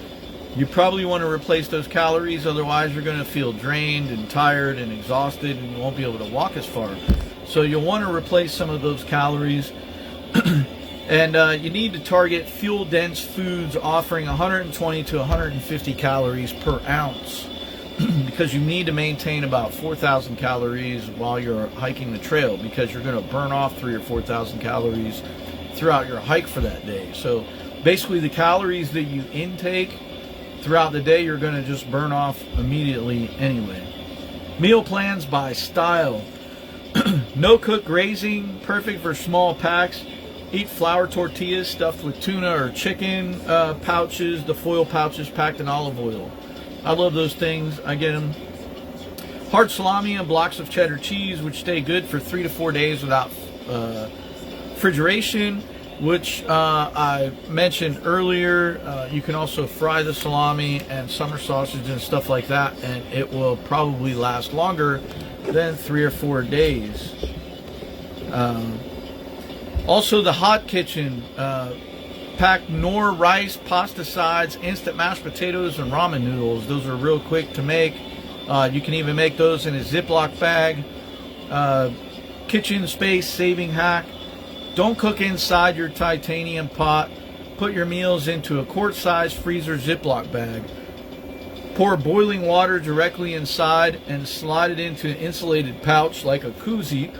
you probably want to replace those calories, otherwise you're going to feel drained and tired and exhausted and you won't be able to walk as far. So you'll want to replace some of those calories. And you need to target fuel-dense foods offering 120 to 150 calories per ounce because you need to maintain about 4,000 calories while you're hiking the trail, because you're going to burn off 3,000 or 4,000 calories throughout your hike for that day. So basically the calories that you intake throughout the day, you're going to just burn off immediately anyway. Meal plans by style. No cook grazing, perfect for small packs. Eat flour tortillas stuffed with tuna or chicken pouches, the foil pouches packed in olive oil. I love those things. I get them. Hard salami and blocks of cheddar cheese, which stay good for 3 to 4 days without refrigeration, which I mentioned earlier. You can also fry the salami and summer sausage and stuff like that, and it will probably last longer than 3 or 4 days. Also, the hot kitchen, pack Knorr rice, pasta sides, instant mashed potatoes, and ramen noodles. Those are real quick to make. You can even make those in a Ziploc bag. Kitchen space saving hack. Don't cook inside your titanium pot. Put your meals into a quart-sized freezer Ziploc bag. Pour boiling water directly inside and slide it into an insulated pouch like a koozie.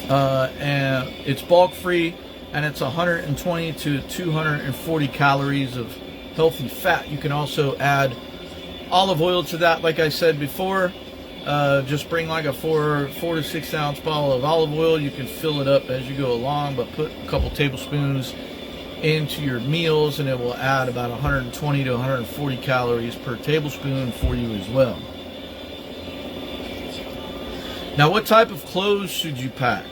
And it's bulk-free, and it's 120 to 240 calories of healthy fat. You can also add olive oil to that, like I said before. Just bring like a 4 to 6 ounce bottle of olive oil. You can fill it up as you go along, but put a couple tablespoons into your meals and it will add about 120 to 140 calories per tablespoon for you as well. Now, what type of clothes should you pack?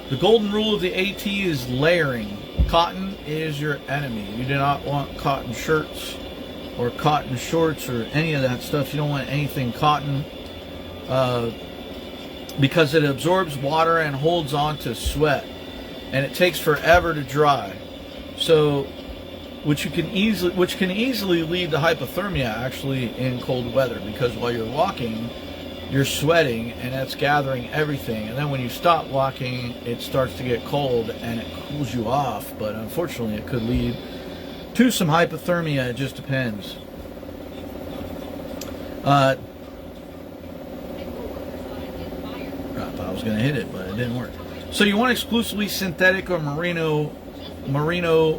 The golden rule of the AT is layering. Cotton is your enemy. You do not want cotton shirts or cotton shorts or any of that stuff. You don't want anything cotton. Because it absorbs water and holds on to sweat, and it takes forever to dry. So, which can easily lead to hypothermia actually in cold weather, because while you're walking, you're sweating and that's gathering everything, and then when you stop walking, it starts to get cold and it cools you off. But unfortunately, it could lead to some hypothermia. It just depends. I was going to hit it, but it didn't work. So you want exclusively synthetic or merino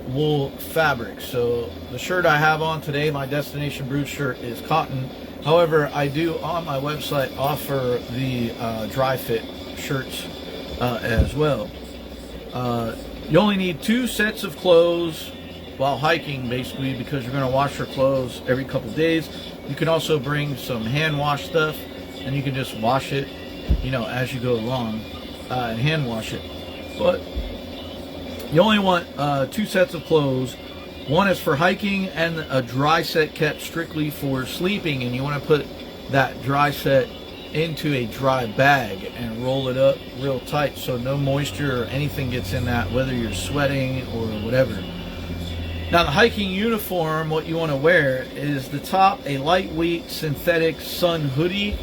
wool fabric. So the shirt I have on today, my Destination Brew shirt, is cotton. However, I do on my website offer the dry fit shirts as well. You only need 2 sets of clothes while hiking, basically, because you're going to wash your clothes every couple days. You can also bring some hand wash stuff, and you can just wash it, you know, as you go along, and hand wash it. But you only want 2 sets of clothes. One is for hiking, and a dry set kept strictly for sleeping, and you want to put that dry set into a dry bag and roll it up real tight so no moisture or anything gets in that, whether you're sweating or whatever. Now, the hiking uniform, what you want to wear is the top a lightweight synthetic sun hoodie.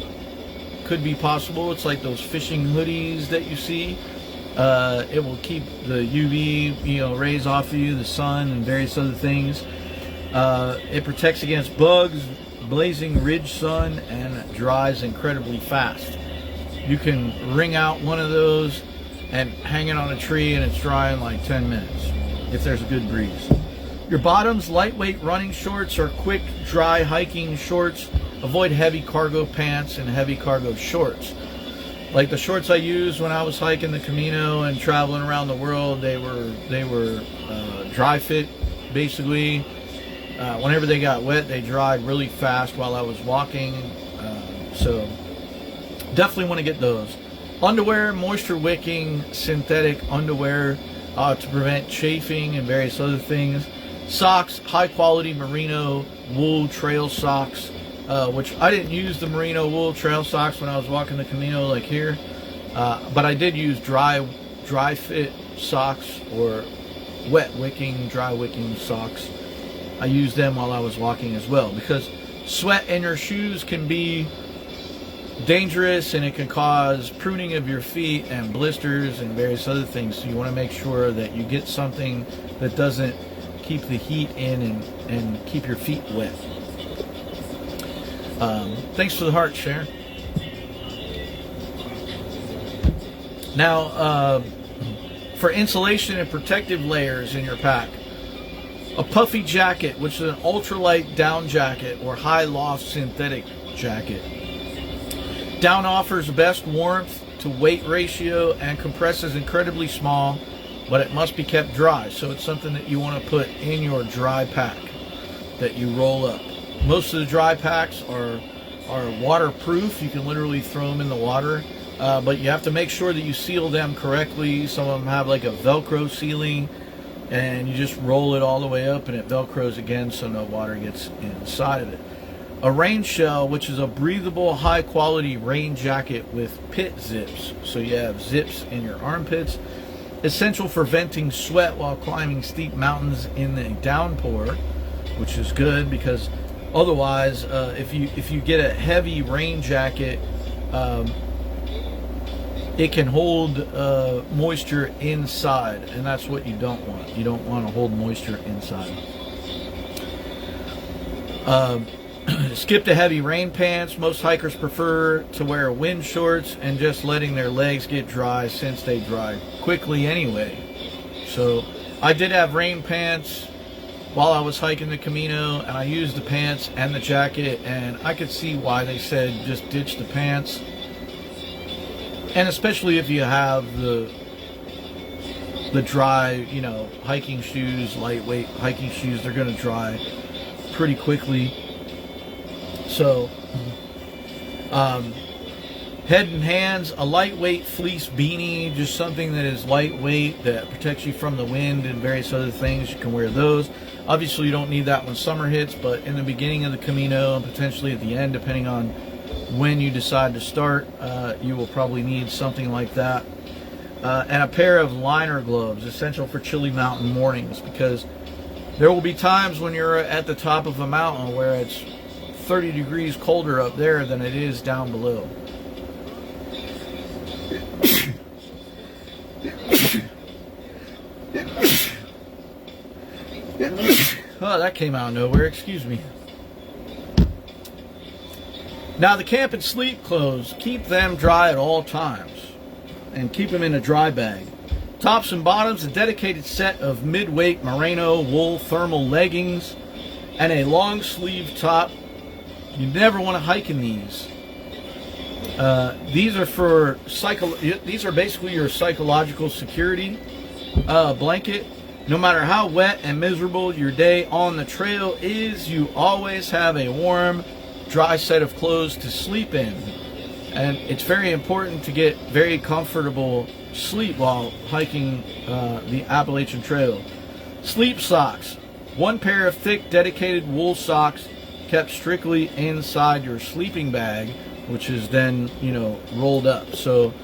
Could be possible. It's like those fishing hoodies that you see. It will keep the UV rays off of you, the sun, and various other things. It protects against bugs, blazing ridge sun, and dries incredibly fast. You can wring out one of those and hang it on a tree, and it's dry in like 10 minutes if there's a good breeze. Your bottoms, lightweight running shorts or quick dry hiking shorts. Avoid heavy cargo pants and heavy cargo shorts. Like the shorts I used when I was hiking the Camino and traveling around the world, they were dry fit, basically. Whenever they got wet, they dried really fast while I was walking. So definitely want to get those. Underwear, moisture wicking synthetic underwear to prevent chafing and various other things. Socks, high quality merino wool trail socks, which I didn't use the merino wool trail socks when I was walking the Camino like here, but I did use dry fit socks or wet wicking, dry wicking socks. I used them while I was walking as well, because sweat in your shoes can be dangerous and it can cause pruning of your feet and blisters and various other things. So you want to make sure that you get something that doesn't keep the heat in and keep your feet wet. Thanks for the heart, Sharon. Now, for insulation and protective layers in your pack, a puffy jacket, which is an ultralight down jacket or high loft synthetic jacket. Down offers the best warmth to weight ratio and compresses incredibly small, but it must be kept dry. So it's something that you want to put in your dry pack that you roll up. Most of the dry packs are waterproof. You can literally throw them in the water, but you have to make sure that you seal them correctly. Some of them have like a Velcro sealing, and you just roll it all the way up and it Velcros again so no water gets inside of it. A rain shell, which is a breathable, high quality rain jacket with pit zips. So you have zips in your armpits. Essential for venting sweat while climbing steep mountains in the downpour, which is good because otherwise, if you get a heavy rain jacket, it can hold moisture inside, and that's what you don't want. You don't want to hold moisture inside. Skip the heavy rain pants. Most hikers prefer to wear wind shorts and just letting their legs get dry, since they dry quickly anyway. So I did have rain pants while I was hiking the Camino, and I used the pants and the jacket, and I could see why they said just ditch the pants. And especially if you have the dry, hiking shoes, lightweight hiking shoes, they're going to dry pretty quickly. So, head and hands, a lightweight fleece beanie, just something that is lightweight that protects you from the wind and various other things. You can wear those. Obviously, you don't need that when summer hits, but in the beginning of the Camino and potentially at the end, depending on when you decide to start, you will probably need something like that. And a pair of liner gloves, essential for chilly mountain mornings, because there will be times when you're at the top of a mountain where it's 30 degrees colder up there than it is down below. Oh, that came out of nowhere, excuse me. Now, the camp and sleep clothes, keep them dry at all times and keep them in a dry bag. Tops and bottoms, a dedicated set of mid-weight merino wool thermal leggings and a long sleeve top You never want to hike in these. These are for these are basically your psychological security blanket. No matter how wet and miserable your day on the trail is, you always have a warm, dry set of clothes to sleep in. And it's very important to get very comfortable sleep while hiking the Appalachian Trail. Sleep socks. One pair of thick, dedicated wool socks kept strictly inside your sleeping bag, which is then, rolled up. So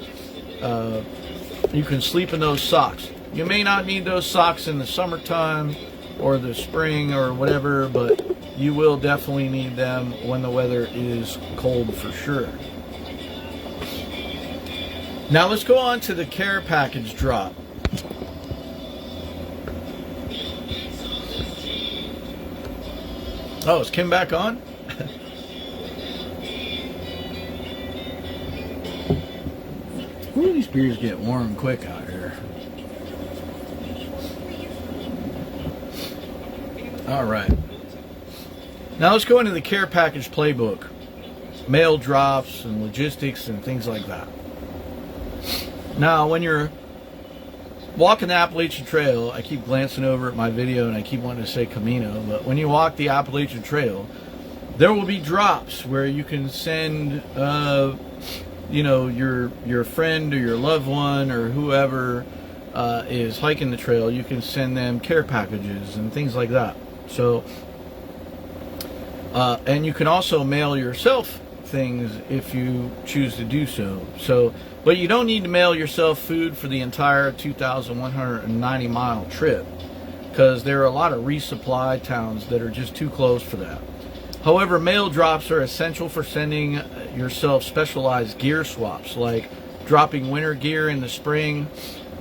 you can sleep in those socks. You may not need those socks in the summertime or the spring or whatever, but you will definitely need them when the weather is cold for sure. Now let's go on to the care package drop. Oh, is Kim back on? Ooh, these beers get warm quick out here. All right. Now let's go into the care package playbook. Mail drops and logistics and things like that. Now, when you're walking the Appalachian Trail, I keep glancing over at my video and I keep wanting to say Camino, but when you walk the Appalachian Trail, there will be drops where you can send, your friend or your loved one or whoever is hiking the trail. You can send them care packages and things like that. So, and you can also mail yourself things if you choose to do so. But you don't need to mail yourself food for the entire 2,190 mile trip, because there are a lot of resupply towns that are just too close for that. However, mail drops are essential for sending yourself specialized gear swaps, like dropping winter gear in the spring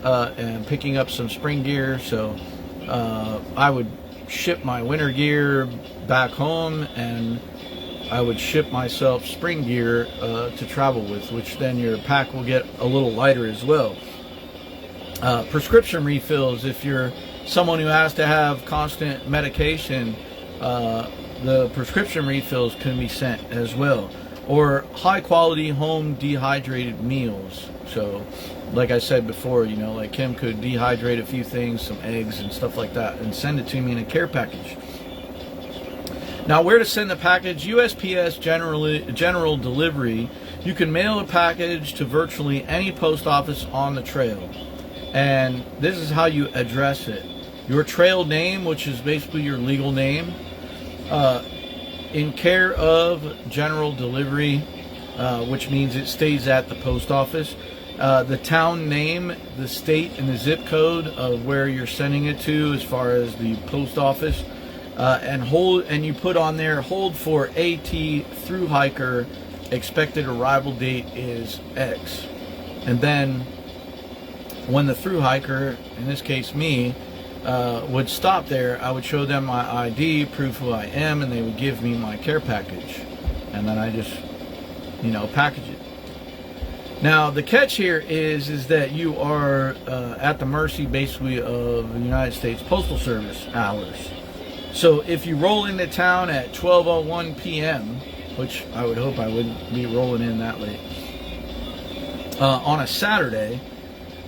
and picking up some spring gear. So I would ship my winter gear back home, and I would ship myself spring gear to travel with, which then your pack will get a little lighter as well. Prescription refills, if you're someone who has to have constant medication, the prescription refills can be sent as well. Or high quality home dehydrated meals. So like I said before, like Kim could dehydrate a few things, some eggs and stuff like that, and send it to me in a care package. Now, where to send the package? USPS general delivery. You can mail a package to virtually any post office on the trail. And this is how you address it. Your trail name, which is basically your legal name, in care of general delivery, which means it stays at the post office. The town name, the state, and the zip code of where you're sending it to as far as the post office. And you put on there, hold for AT through hiker, expected arrival date is X. And then when the through hiker, in this case me, would stop there, I would show them my ID, proof who I am, and they would give me my care package. And then I just, package it. Now, the catch here is that you are at the mercy, basically, of the United States Postal Service hours. So if you roll into town at 12:01 p.m., which I would hope I wouldn't be rolling in that late, on a Saturday,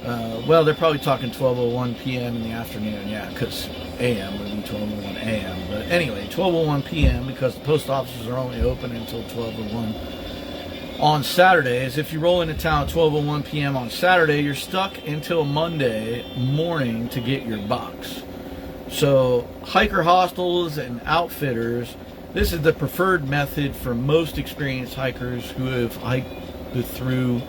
they're probably talking 12:01 p.m. in the afternoon, yeah, because a.m. would be 12:01 a.m. But anyway, 12:01 p.m., because the post offices are only open until 12:01 on Saturdays. If you roll into town at 12:01 p.m. on Saturday, you're stuck until Monday morning to get your box. So hiker hostels and outfitters, this is the preferred method for most experienced hikers who have hiked the through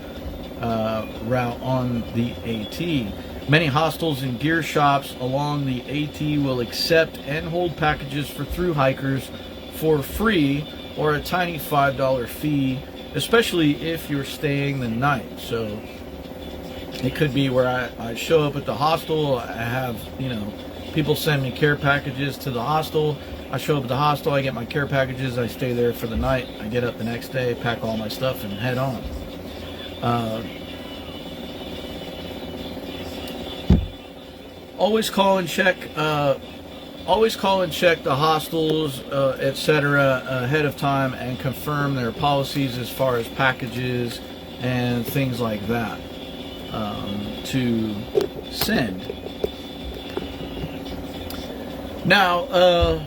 route on the AT. Many hostels and gear shops along the AT will accept and hold packages for through hikers for free or a tiny $5 fee, especially if you're staying the night. So it could be where I show up at the hostel, I have, people send me care packages to the hostel. I show up at the hostel, I get my care packages, I stay there for the night. I get up the next day, pack all my stuff, and head on. Always call and check always call and check the hostels, etc. ahead of time and confirm their policies as far as packages and things like that to send. Now,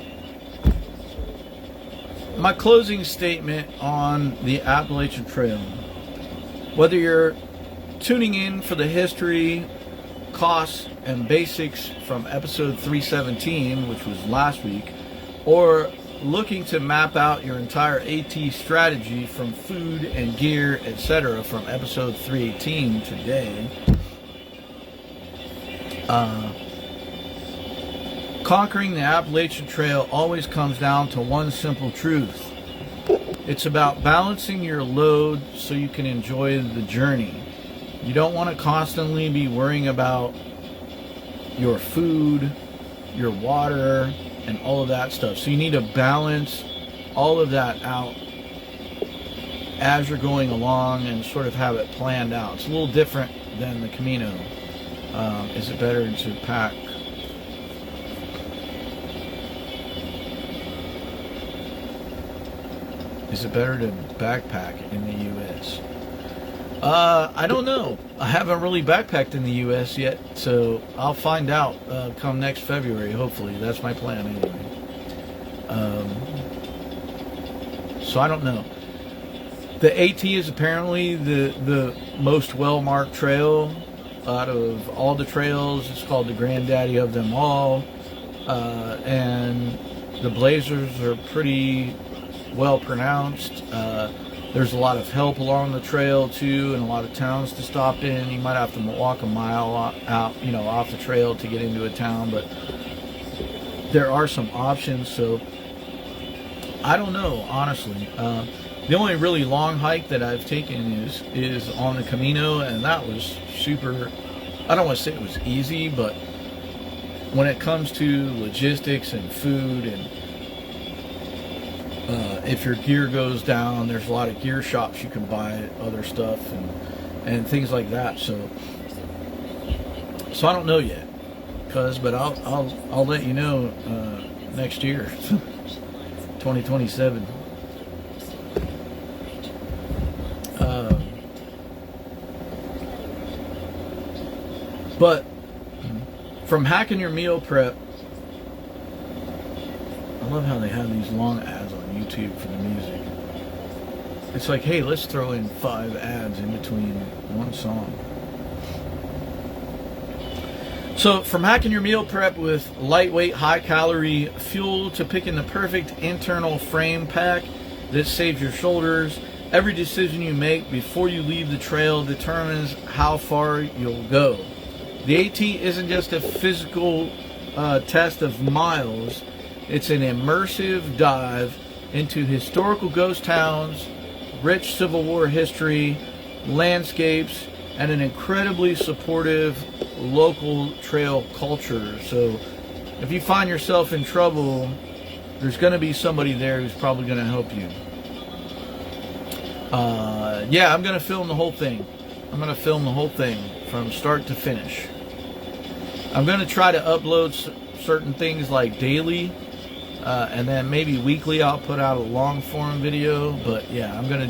my closing statement on the Appalachian Trail. Whether you're tuning in for the history, costs, and basics from episode 317, which was last week, or looking to map out your entire AT strategy from food and gear, etc. from episode 318 today, conquering the Appalachian Trail always comes down to one simple truth. It's about balancing your load so you can enjoy the journey. You don't want to constantly be worrying about your food, your water, and all of that stuff. So you need to balance all of that out as you're going along and sort of have it planned out. It's a little different than the Camino. Is it better to pack? Is it better to backpack in the U.S.? I don't know. I haven't really backpacked in the U.S. yet, so I'll find out come next February, hopefully. That's my plan anyway. So I don't know. The AT is apparently the most well-marked trail out of all the trails. It's called the granddaddy of them all. And the Blazers are pretty well pronounced. There's a lot of help along the trail too, and a lot of towns to stop in. You might have to walk a mile out, off the trail to get into a town, but there are some options. So I don't know, honestly. The only really long hike that I've taken is on the Camino, and that was super. I don't want to say it was easy, but when it comes to logistics and food and if your gear goes down, there's a lot of gear shops you can buy other stuff and things like that. So I don't know yet, but I'll let you know next year, 2027. But from hacking your meal prep, I love how they have these long ads on YouTube for the music. It's like, hey, let's throw in 5 ads in between one song. So from hacking your meal prep with lightweight, high-calorie fuel to picking the perfect internal frame pack that saves your shoulders, every decision you make before you leave the trail determines how far you'll go. The AT isn't just a physical test of miles. It's an immersive dive into historical ghost towns, rich Civil War history, landscapes, and an incredibly supportive local trail culture. So if you find yourself in trouble, there's going to be somebody there who's probably going to help you. Yeah, I'm going to film the whole thing. I'm going to film the whole thing from start to finish. I'm going to try to upload certain things like daily, and then maybe weekly I'll put out a long form video. But yeah, I'm going to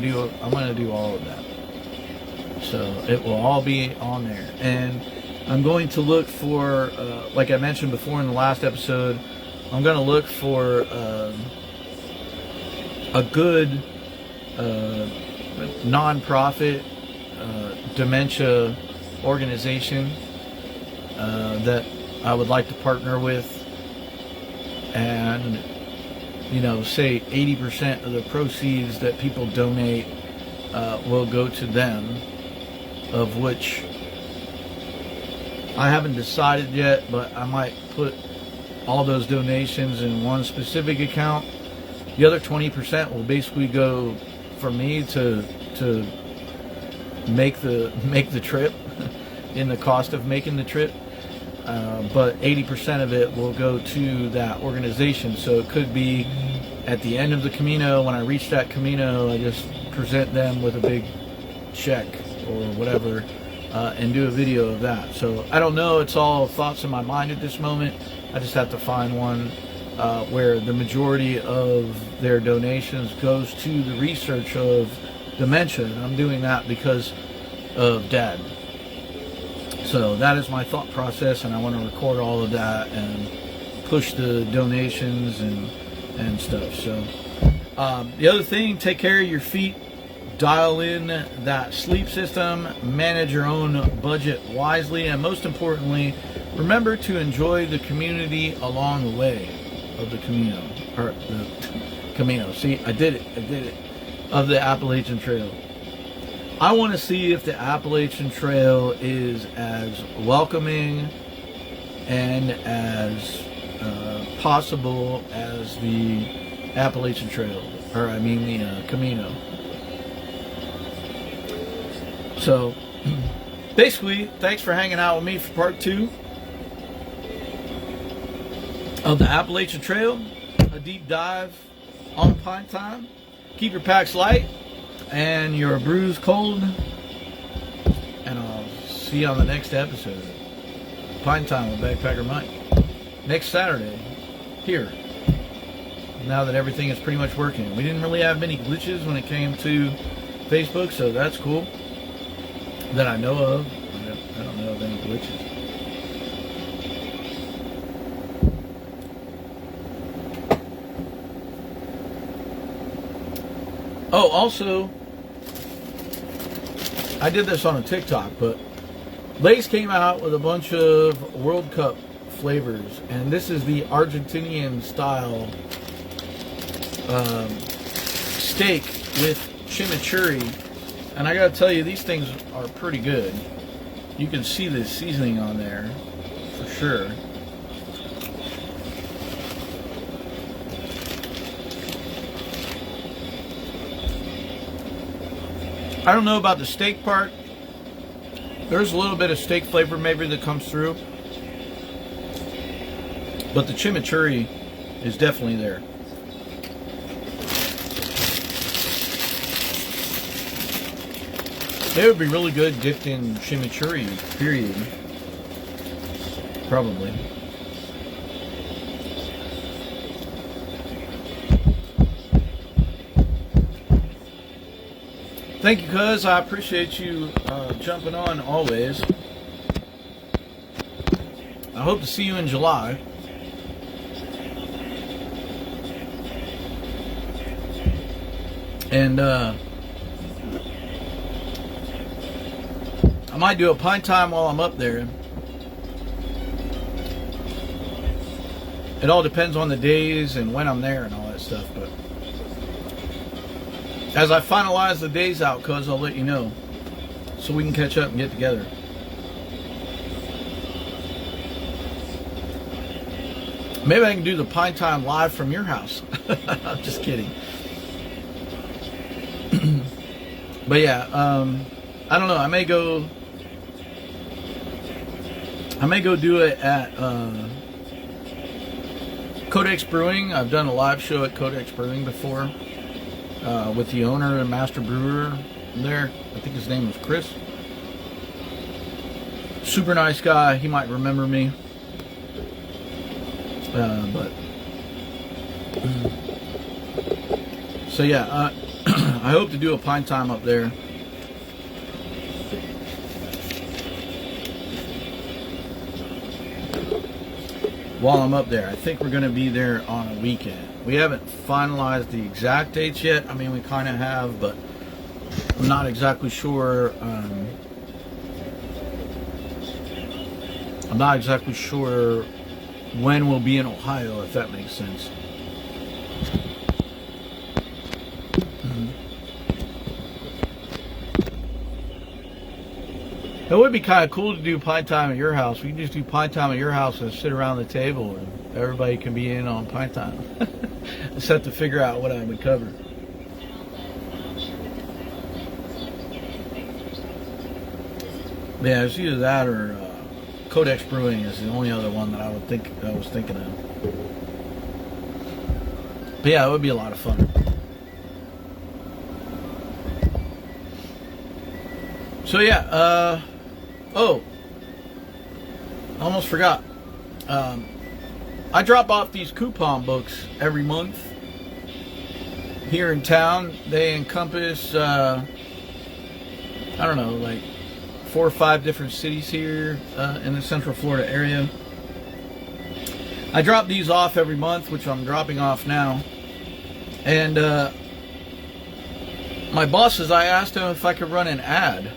do all of that. So it will all be on there, and I'm going to look for, like I mentioned before in the last episode, I'm going to look for a good non-profit dementia organization that I would like to partner with, and say 80% of the proceeds that people donate will go to them, of which I haven't decided yet, but I might put all those donations in one specific account. The other 20% will basically go for me to make the trip in the cost of making the trip, but 80% of it will go to that organization. So it could be at the end of the Camino, when I reach that Camino, I just present them with a big check or whatever and do a video of that. So I don't know, it's all thoughts in my mind at this moment. I just have to find one where the majority of their donations goes to the research of dementia. And I'm doing that because of Dad. So that is my thought process, and I want to record all of that and push the donations and stuff. So the other thing, take care of your feet, dial in that sleep system, manage your own budget wisely, and most importantly, remember to enjoy the community along the way of the Camino, or the Camino. See, I did it, of the Appalachian Trail. I want to see if the Appalachian Trail is as welcoming and as possible as the Appalachian Trail, or I mean the Camino. So basically, thanks for hanging out with me for part 2 of the Appalachian Trail, a deep dive on Pint Time. Keep your packs light and your brews cold, and I'll see you on the next episode. Pint Time with Backpacker Mike. Next Saturday, here. Now that everything is pretty much working. We didn't really have many glitches when it came to Facebook, so that's cool. That I know of. I don't know of any glitches. Oh, also, I did this on a TikTok, but Lay's came out with a bunch of World Cup flavors, and this is the Argentinian style steak with chimichurri, and I gotta tell you, these things are pretty good. You can see the seasoning on there for sure. I don't know about the steak part. There's a little bit of steak flavor maybe that comes through, but the chimichurri is definitely there. They would be really good dipped in chimichurri, period. Probably. Thank you, cuz. I appreciate you jumping on always. I hope to see you in July. And I might do a Pint Time while I'm up there. It all depends on the days and when I'm there and all that stuff, but as I finalize the days out, cuz, I'll let you know, so we can catch up and get together. Maybe I can do the Pint Time live from your house. I'm just kidding. But yeah, I don't know. I may go do it at Codex Brewing. I've done a live show at Codex Brewing before. With the owner and master brewer there. I think his name was Chris. Super nice guy. He might remember me. So yeah, I hope to do a Pint Time up there. While I'm up there, I think we're going to be there on a weekend. We haven't finalized the exact dates yet. I mean, we kind of have, but I'm not exactly sure. I'm not exactly sure when we'll be in Ohio, if that makes sense. It would be kind of cool to do Pint Time at your house. We can just do Pint Time at your house and sit around the table and everybody can be in on Pint Time. I just have to figure out what I would cover. Yeah, it's either that or Codex Brewing is the only other one that I was thinking of. But yeah, it would be a lot of fun. So yeah, Oh, almost forgot. I drop off these coupon books every month here in town. They encompass, I don't know, like 4 or 5 different cities here in the Central Florida area. I drop these off every month, which I'm dropping off now. And my bosses, I asked them if I could run an ad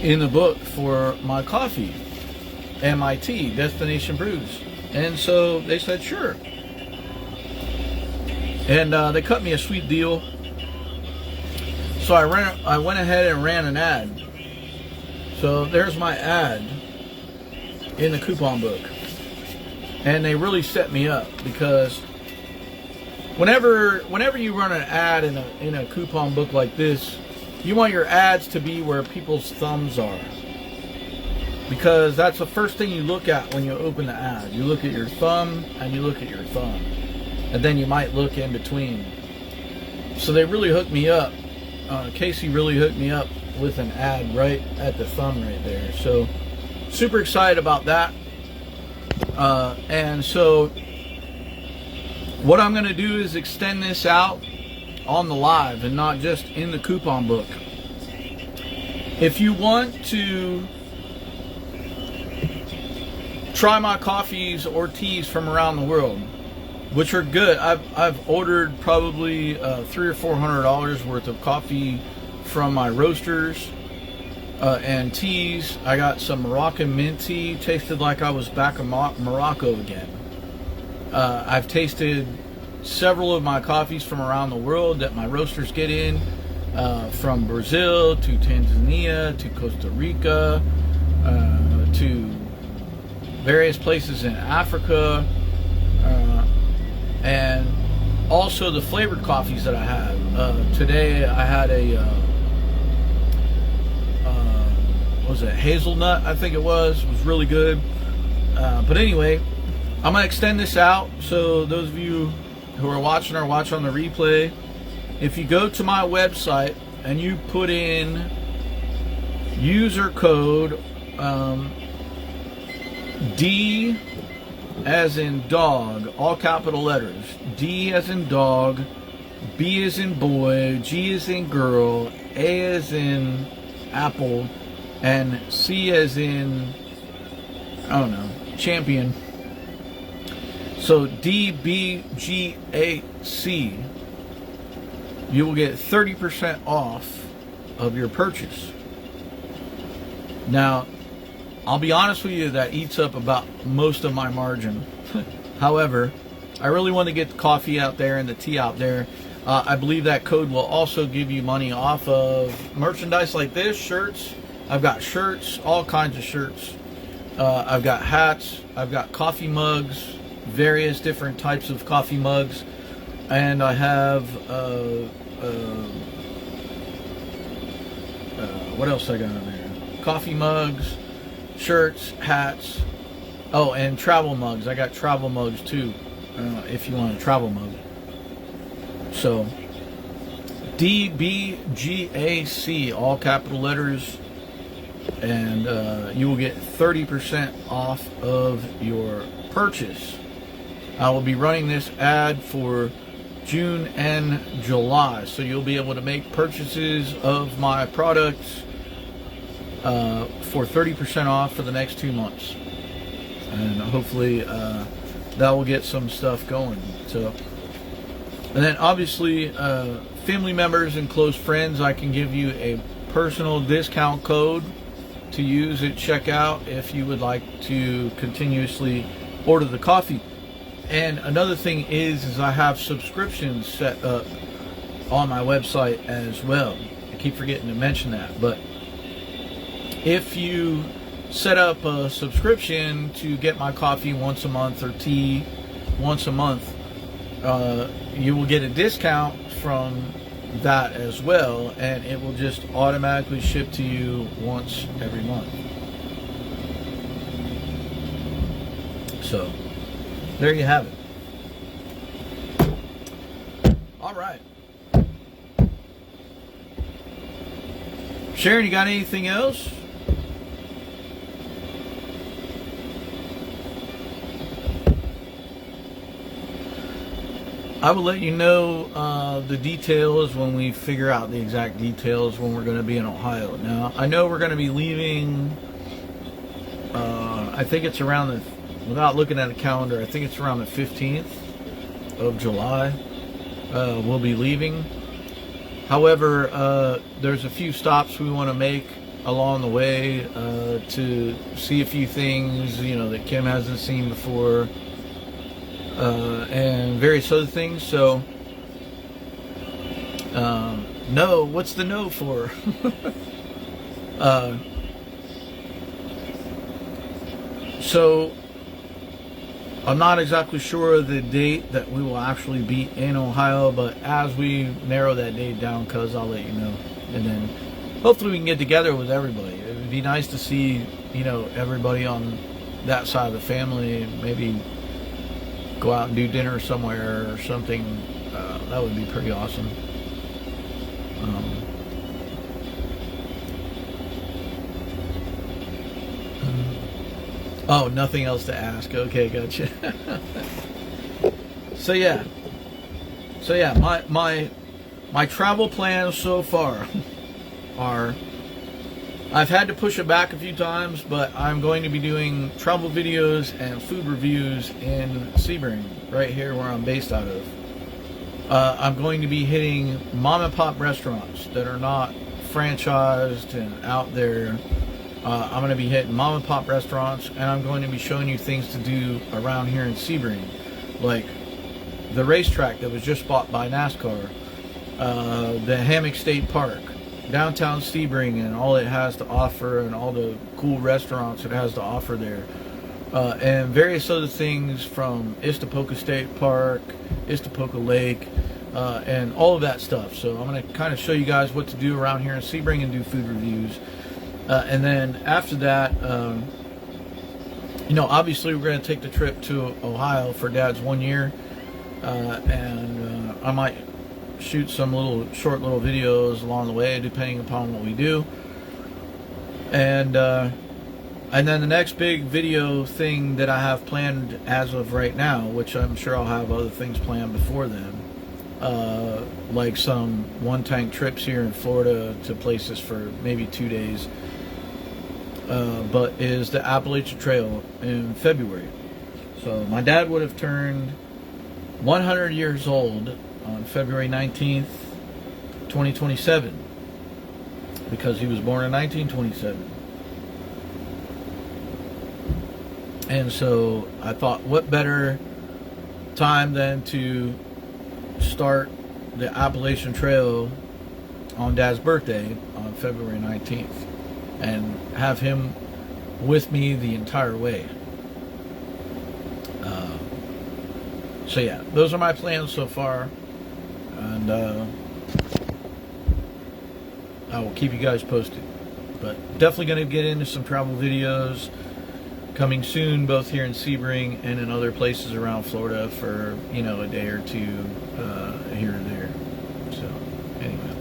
in the book for my coffee and my tea, Destination Brews. And so they said sure. And they cut me a sweet deal. So I went ahead and ran an ad. So there's my ad in the coupon book. And they really set me up, because whenever you run an ad in a coupon book like this, you want your ads to be where people's thumbs are, because that's the first thing you look at when you open the ad. You look at your thumb and you look at your thumb, and then you might look in between. So they really hooked me up. Casey really hooked me up with an ad right at the thumb right there. So super excited about that. And so what I'm going to do is extend this out on the live and not just in the coupon book. If you want to try my coffees or teas from around the world, which are good, I've ordered probably $300 or $400 worth of coffee from my roasters and teas. I got some Moroccan mint tea, tasted like I was back in Morocco again. I've tasted several of my coffees from around the world that my roasters get in, from Brazil to Tanzania to Costa Rica to various places in Africa, and also the flavored coffees that I had. Today I had a what was it, hazelnut, I think it was really good. But anyway, I'm going to extend this out, so those of you who are watching on the replay, if you go to my website and you put in user code D as in dog, all capital letters, D as in dog, B as in boy, G as in girl, A as in apple, and C as in, I don't know, champion. So DBGAC, you will get 30% off of your purchase. Now, I'll be honest with you, that eats up about most of my margin. However, I really want to get the coffee out there and the tea out there. I believe that code will also give you money off of merchandise like this, shirts. I've got shirts, all kinds of shirts. I've got hats, I've got coffee mugs, various different types of coffee mugs, and I have what else I got on there? Coffee mugs, shirts, hats, oh, and travel mugs. I got travel mugs too, if you want a travel mug. So DBGAC, all capital letters, and you will get 30% off of your purchase. I will be running this ad for June and July, so you'll be able to make purchases of my products for 30% off for the next 2 months, and hopefully that will get some stuff going. So, and then obviously family members and close friends, I can give you a personal discount code to use at checkout if you would like to continuously order the coffee. And another thing is I have subscriptions set up on my website as well. I keep forgetting to mention that, but if you set up a subscription to get my coffee once a month or tea once a month, you will get a discount from that as well, and it will just automatically ship to you once every month. So there you have it. All right, Sharon, you got anything else? I will let you know the details when we figure out the exact details when we're going to be in Ohio. Now, I know we're going to be leaving, I think it's around the, without looking at the calendar, I think it's around the 15th of July. We'll be leaving. However, there's a few stops we want to make along the way to see a few things, you know, that Kim hasn't seen before. And various other things. So, no, what's the no for? So, I'm not exactly sure the date that we will actually be in Ohio, but as we narrow that date down, cuz I'll let you know. And then hopefully we can get together with everybody. It would be nice to see, you know, everybody on that side of the family, maybe go out and do dinner somewhere or something. That would be pretty awesome. Oh, nothing else to ask. Okay, gotcha. So yeah, my travel plans so far are, I've had to push it back a few times, but I'm going to be doing travel videos and food reviews in Sebring, right here where I'm based out of. I'm going to be hitting mom and pop restaurants that are not franchised and out there. I'm going to be hitting mom and pop restaurants, and I'm going to be showing you things to do around here in Sebring, like the racetrack that was just bought by NASCAR, the Hammock State Park, downtown Sebring, and all it has to offer, and all the cool restaurants it has to offer there, and various other things from Istapoca State Park, Istapoca Lake, and all of that stuff. So I'm going to kind of show you guys what to do around here in Sebring and do food reviews. And then after that, you know, obviously we're going to take the trip to Ohio for Dad's 1 year, and I might shoot some short little videos along the way, depending upon what we do. And then the next big video thing that I have planned as of right now, which I'm sure I'll have other things planned before then, like some one-tank trips here in Florida to places for maybe 2 days, but is the Appalachian Trail in February. So my dad would have turned 100 years old on February 19th, 2027, because he was born in 1927. And so I thought, what better time than to start the Appalachian Trail on Dad's birthday on February 19th and have him with me the entire way. So yeah, those are my plans so far, and I will keep you guys posted. But definitely going to get into some travel videos coming soon, both here in Sebring and in other places around Florida for, you know, a day or two here and there. So anyway,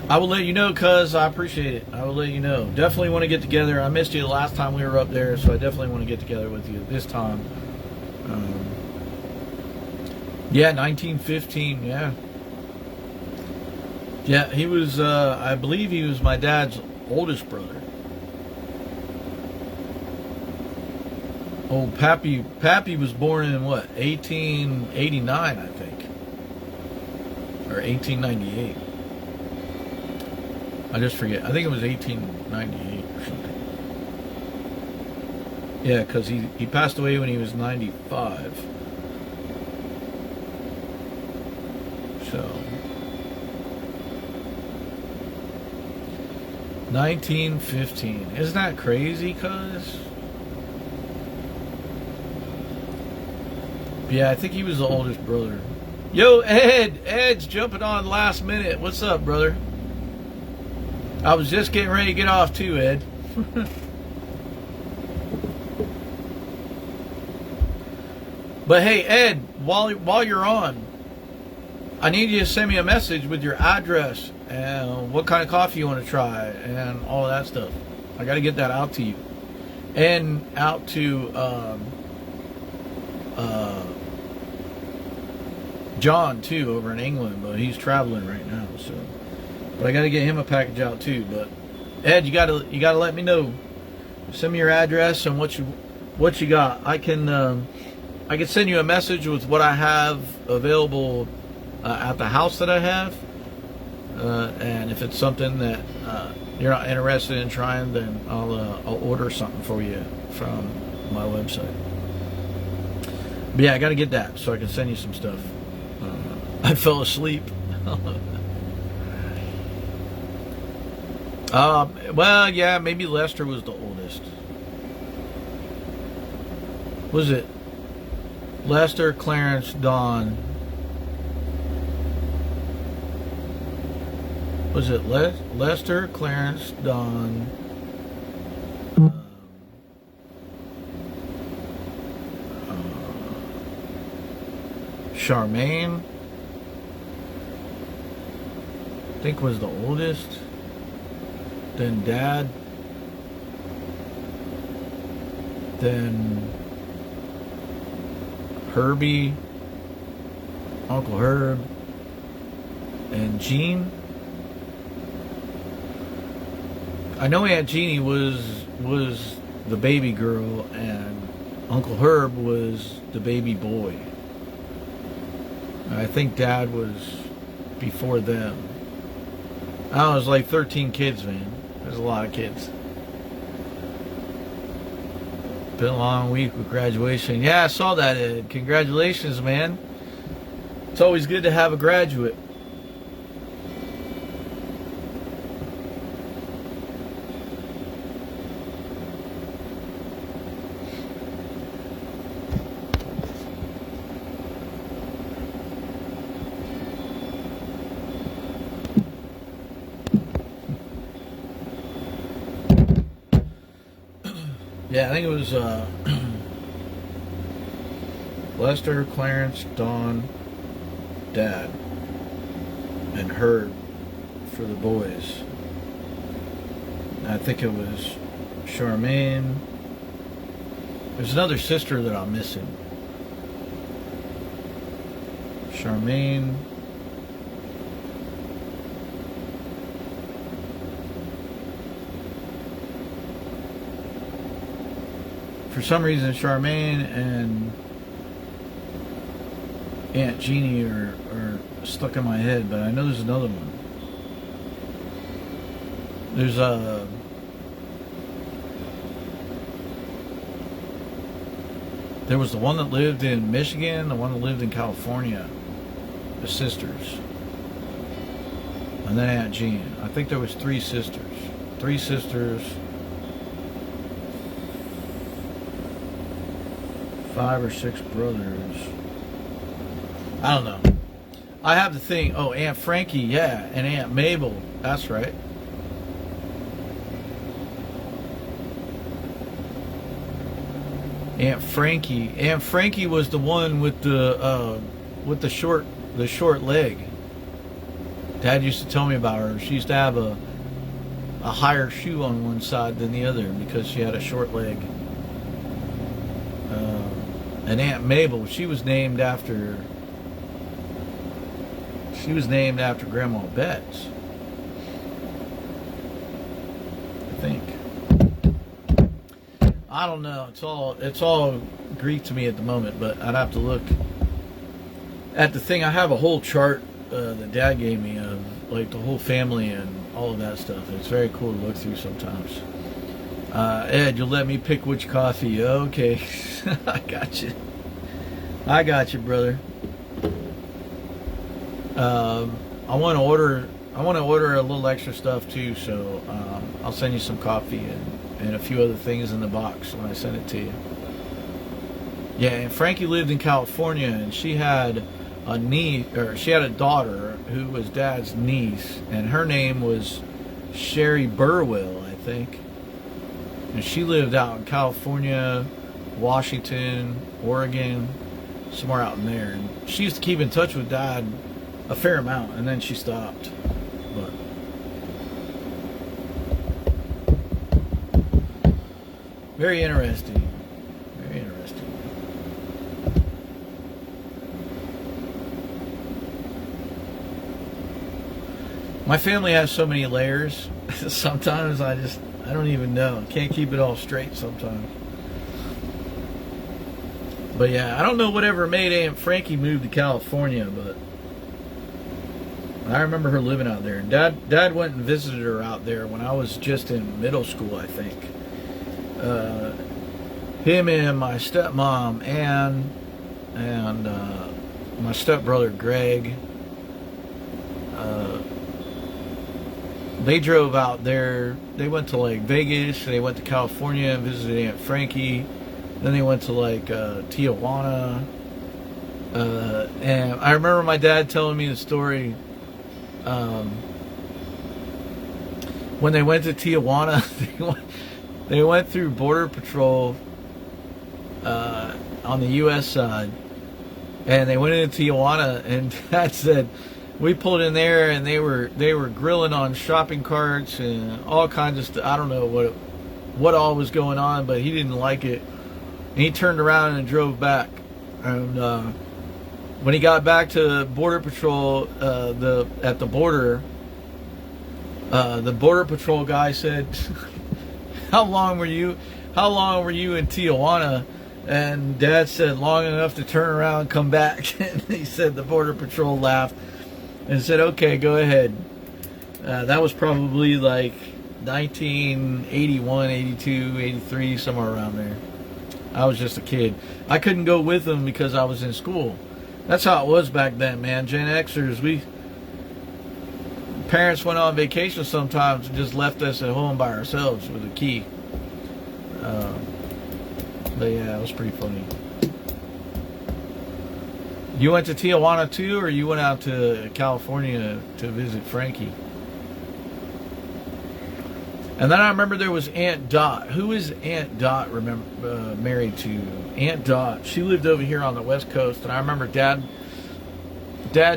I will let you know, cuz I appreciate it. I will let you know. Definitely want to get together. I missed you the last time we were up there, so I definitely want to get together with you this time. Yeah, 1915, yeah. Yeah, he was, I believe he was my dad's oldest brother. Oh, Pappy was born in what, 1889, I think. Or 1898. I just forget. I think it was 1898 or something. Yeah, because he passed away when he was 95. So 1915. Isn't that crazy, cuz? Yeah, I think he was the oldest brother. Yo, Ed's jumping on last minute. What's up, brother? I was just getting ready to get off too, Ed. But hey, Ed, while you're on, I need you to send me a message with your address and what kind of coffee you want to try and all of that stuff. I got to get that out to you. And out to John too over in England, but he's traveling right now. So, but I got to get him a package out too. But Ed, you gotta let me know. Send me your address and what you got. I can send you a message with what I have available at the house that I have, and if it's something that you're not interested in trying, then I'll order something for you from my website. But yeah, I got to get that so I can send you some stuff. I fell asleep. Well, yeah, maybe Lester was the oldest. Was it Lester, Clarence, Don? Was it Lester, Clarence, Don? Charmaine, I think, was the oldest. Then Dad. Then Herbie, Uncle Herb, and Jean. I know Aunt Jeannie was the baby girl, and Uncle Herb was the baby boy. I think Dad was before them. I was like 13 kids, man. There's a lot of kids. Been a long week with graduation. Yeah, I saw that, Ed. Congratulations, man. It's always good to have a graduate. Yeah, I think it was Lester, Clarence, Don, Dad, and Herb for the boys. I think it was Charmaine. There's another sister that I'm missing. Charmaine. For some reason, Charmaine and Aunt Jeannie are stuck in my head, but I know there's another one. There's there was the one that lived in Michigan, the one that lived in California, the sisters, and then Aunt Jean. I think there was three sisters. 5 or 6 brothers. I don't know. I have the thing. Oh, Aunt Frankie, yeah, and Aunt Mabel. That's right. Aunt Frankie. Aunt Frankie was the one with the short leg. Dad used to tell me about her. She used to have a higher shoe on one side than the other because she had a short leg. And Aunt Mabel, she was named after Grandma Betts, I think. I don't know. It's all Greek to me at the moment, but I'd have to look at the thing. I have a whole chart that Dad gave me of like the whole family and all of that stuff. It's very cool to look through sometimes. Ed, you'll let me pick which coffee. Okay. I got you, brother. I want to order a little extra stuff too, so I'll send you some coffee and a few other things in the box when I send it to you. Yeah, and Frankie lived in California, and she had a daughter who was Dad's niece, and her name was Sherry Burwell, I think. And she lived out in California, Washington, Oregon, somewhere out in there. And she used to keep in touch with Dad a fair amount, and then she stopped. But very interesting. Very interesting. My family has so many layers. Sometimes I don't even know. Can't keep it all straight sometimes. But yeah, I don't know whatever made Aunt Frankie move to California, but I remember her living out there. And Dad went and visited her out there when I was just in middle school, I think. Him and my stepmom Ann and my stepbrother Greg. They drove out there. They went to like Vegas. They went to California and visited Aunt Frankie. Then they went to like Tijuana. And I remember my dad telling me the story. When they went to Tijuana, they went through Border Patrol on the U.S. side. And they went into Tijuana, and Dad said, we pulled in there, and they were grilling on shopping carts and all kinds of stuff. I don't know what all was going on, but he didn't like it. And he turned around and drove back. And when he got back to Border Patrol, at the border, the Border Patrol guy said, "How long were you in Tijuana?" And Dad said, "Long enough to turn around and come back." And he said the Border Patrol laughed and said, "Okay, go ahead." That was probably like 1981, 82, 83, somewhere around there. I was just a kid. I couldn't go with them because I was in school. That's how it was back then, man. Gen Xers, parents went on vacation sometimes and just left us at home by ourselves with a key. But yeah, it was pretty funny. You went to Tijuana too, or you went out to California to visit Frankie? And then I remember there was Aunt Dot. Who is Aunt Dot married to? Aunt Dot. She lived over here on the West Coast, and I remember Dad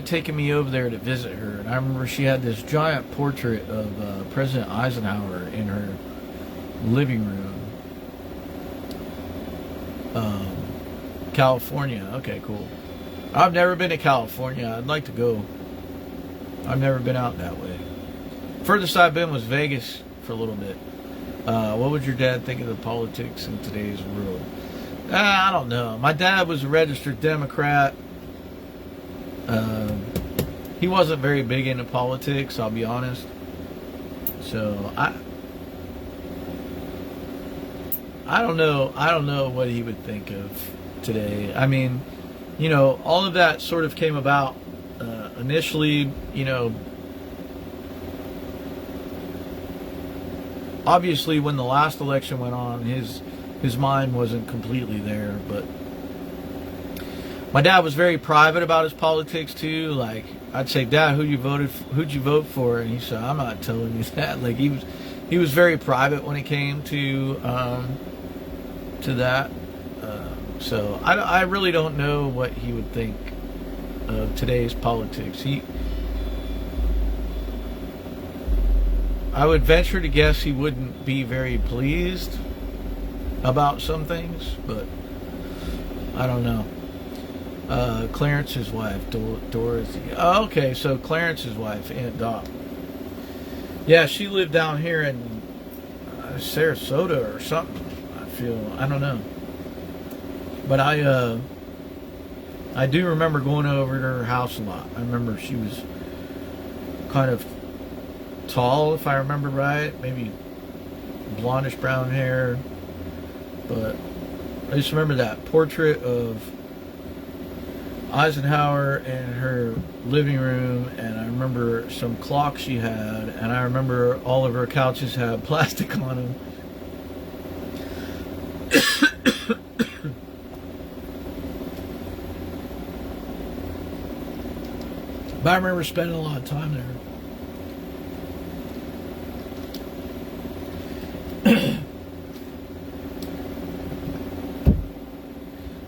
taking me over there to visit her. And I remember she had this giant portrait of President Eisenhower in her living room. California. Okay, cool. I've never been to California. I'd like to go. I've never been out that way. Furthest I've been was Vegas for a little bit. What would your dad think of the politics in today's world? I don't know. My dad was a registered Democrat. He wasn't very big into politics, I'll be honest. So I don't know. I don't know what he would think of today. I mean, you know, all of that sort of came about initially, you know, obviously when the last election went on, his mind wasn't completely there, but my dad was very private about his politics too. Like, I'd say, "Dad, who'd you vote for?" And he said, "I'm not telling you that." Like, he was very private when it came to that. So I really don't know what he would think of today's politics. I would venture to guess he wouldn't be very pleased about some things, but I don't know. Clarence's wife, Dorothy. Oh, okay, so Clarence's wife, Aunt Dot. Yeah, she lived down here in Sarasota or something. I don't know. But I do remember going over to her house a lot. I remember she was kind of tall, if I remember right, maybe blondish brown hair. But I just remember that portrait of Eisenhower in her living room, and I remember some clocks she had, and I remember all of her couches had plastic on them. But I remember spending a lot of time there.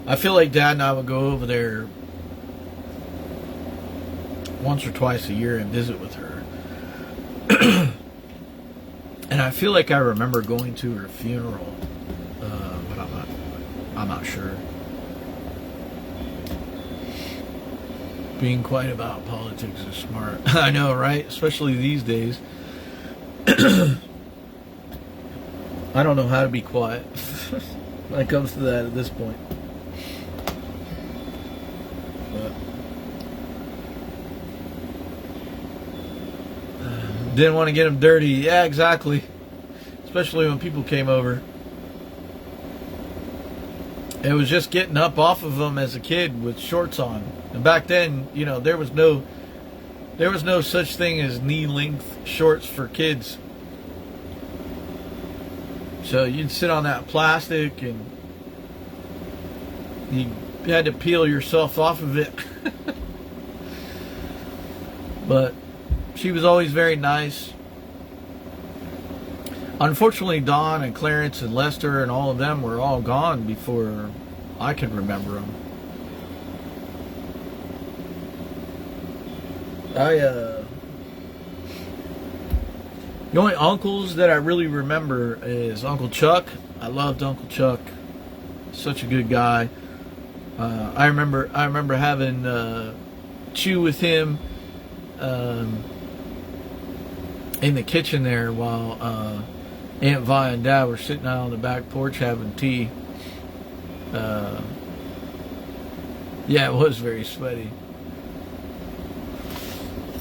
I feel like Dad and I would go over there once or twice a year and visit with her. And I feel like I remember going to her funeral, but I'm not sure. Being quiet about politics is smart. I know, right? Especially these days. I don't know how to be quiet when it comes to that at this point. But didn't want to get them dirty. Yeah, exactly. Especially when people came over. It was just getting up off of them as a kid with shorts on. And back then, you know, there was no such thing as knee-length shorts for kids. So you'd sit on that plastic and you had to peel yourself off of it. But she was always very nice. Unfortunately, Don and Clarence and Lester and all of them were all gone before I could remember them. The only uncles that I really remember is Uncle Chuck. I loved Uncle Chuck. Such a good guy. I remember having chew with him in the kitchen there while Aunt Vi and Dad were sitting out on the back porch having tea. Yeah, it was very sweaty.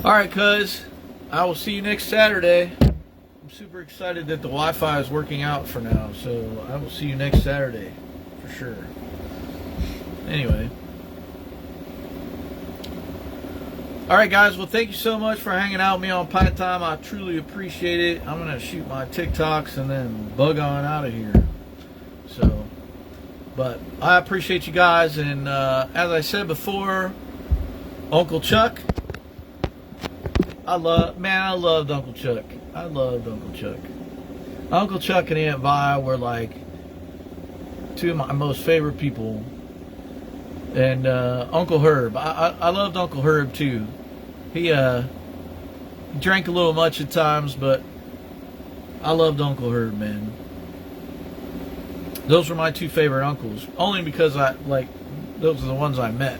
Alright, cuz, I will see you next Saturday. I'm super excited that the Wi-Fi is working out for now, so I will see you next Saturday, for sure. Anyway. Alright, guys, well, thank you so much for hanging out with me on Pint Time. I truly appreciate it. I'm going to shoot my TikToks and then bug on out of here. So, but I appreciate you guys, and as I said before, Uncle Chuck, I loved Uncle Chuck. I loved Uncle Chuck. Uncle Chuck and Aunt Vi were like two of my most favorite people. And Uncle Herb, I loved Uncle Herb too. He drank a little much at times, but I loved Uncle Herb, man. Those were my two favorite uncles, only because those are the ones I met.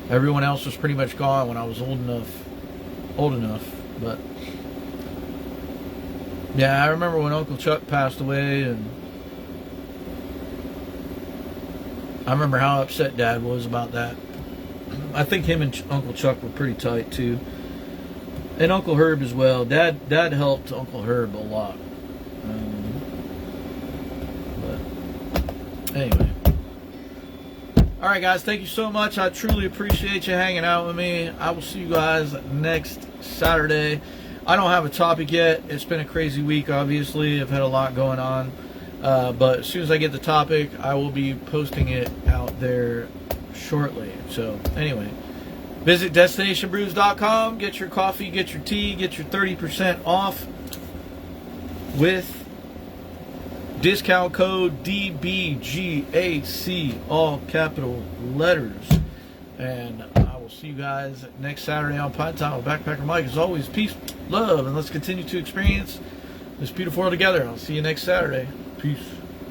Everyone else was pretty much gone when I was old enough. But yeah, I remember when Uncle Chuck passed away, and I remember how upset Dad was about that. I think him and Uncle Chuck were pretty tight too, and Uncle Herb as well. Dad helped Uncle Herb a lot. But anyway, all right, guys, thank you so much. I truly appreciate you hanging out with me. I will see you guys next Saturday. I don't have a topic yet. It's been a crazy week, obviously. I've had a lot going on. But as soon as I get the topic, I will be posting it out there shortly. So anyway, visit destinationbrews.com, get your coffee, get your tea, get your 30% off with discount code DBGAC, all capital letters. And I will see you guys next Saturday on Pint Time with Backpacker Mike. As always, peace, love, and let's continue to experience this beautiful world together. I'll see you next Saturday. Peace.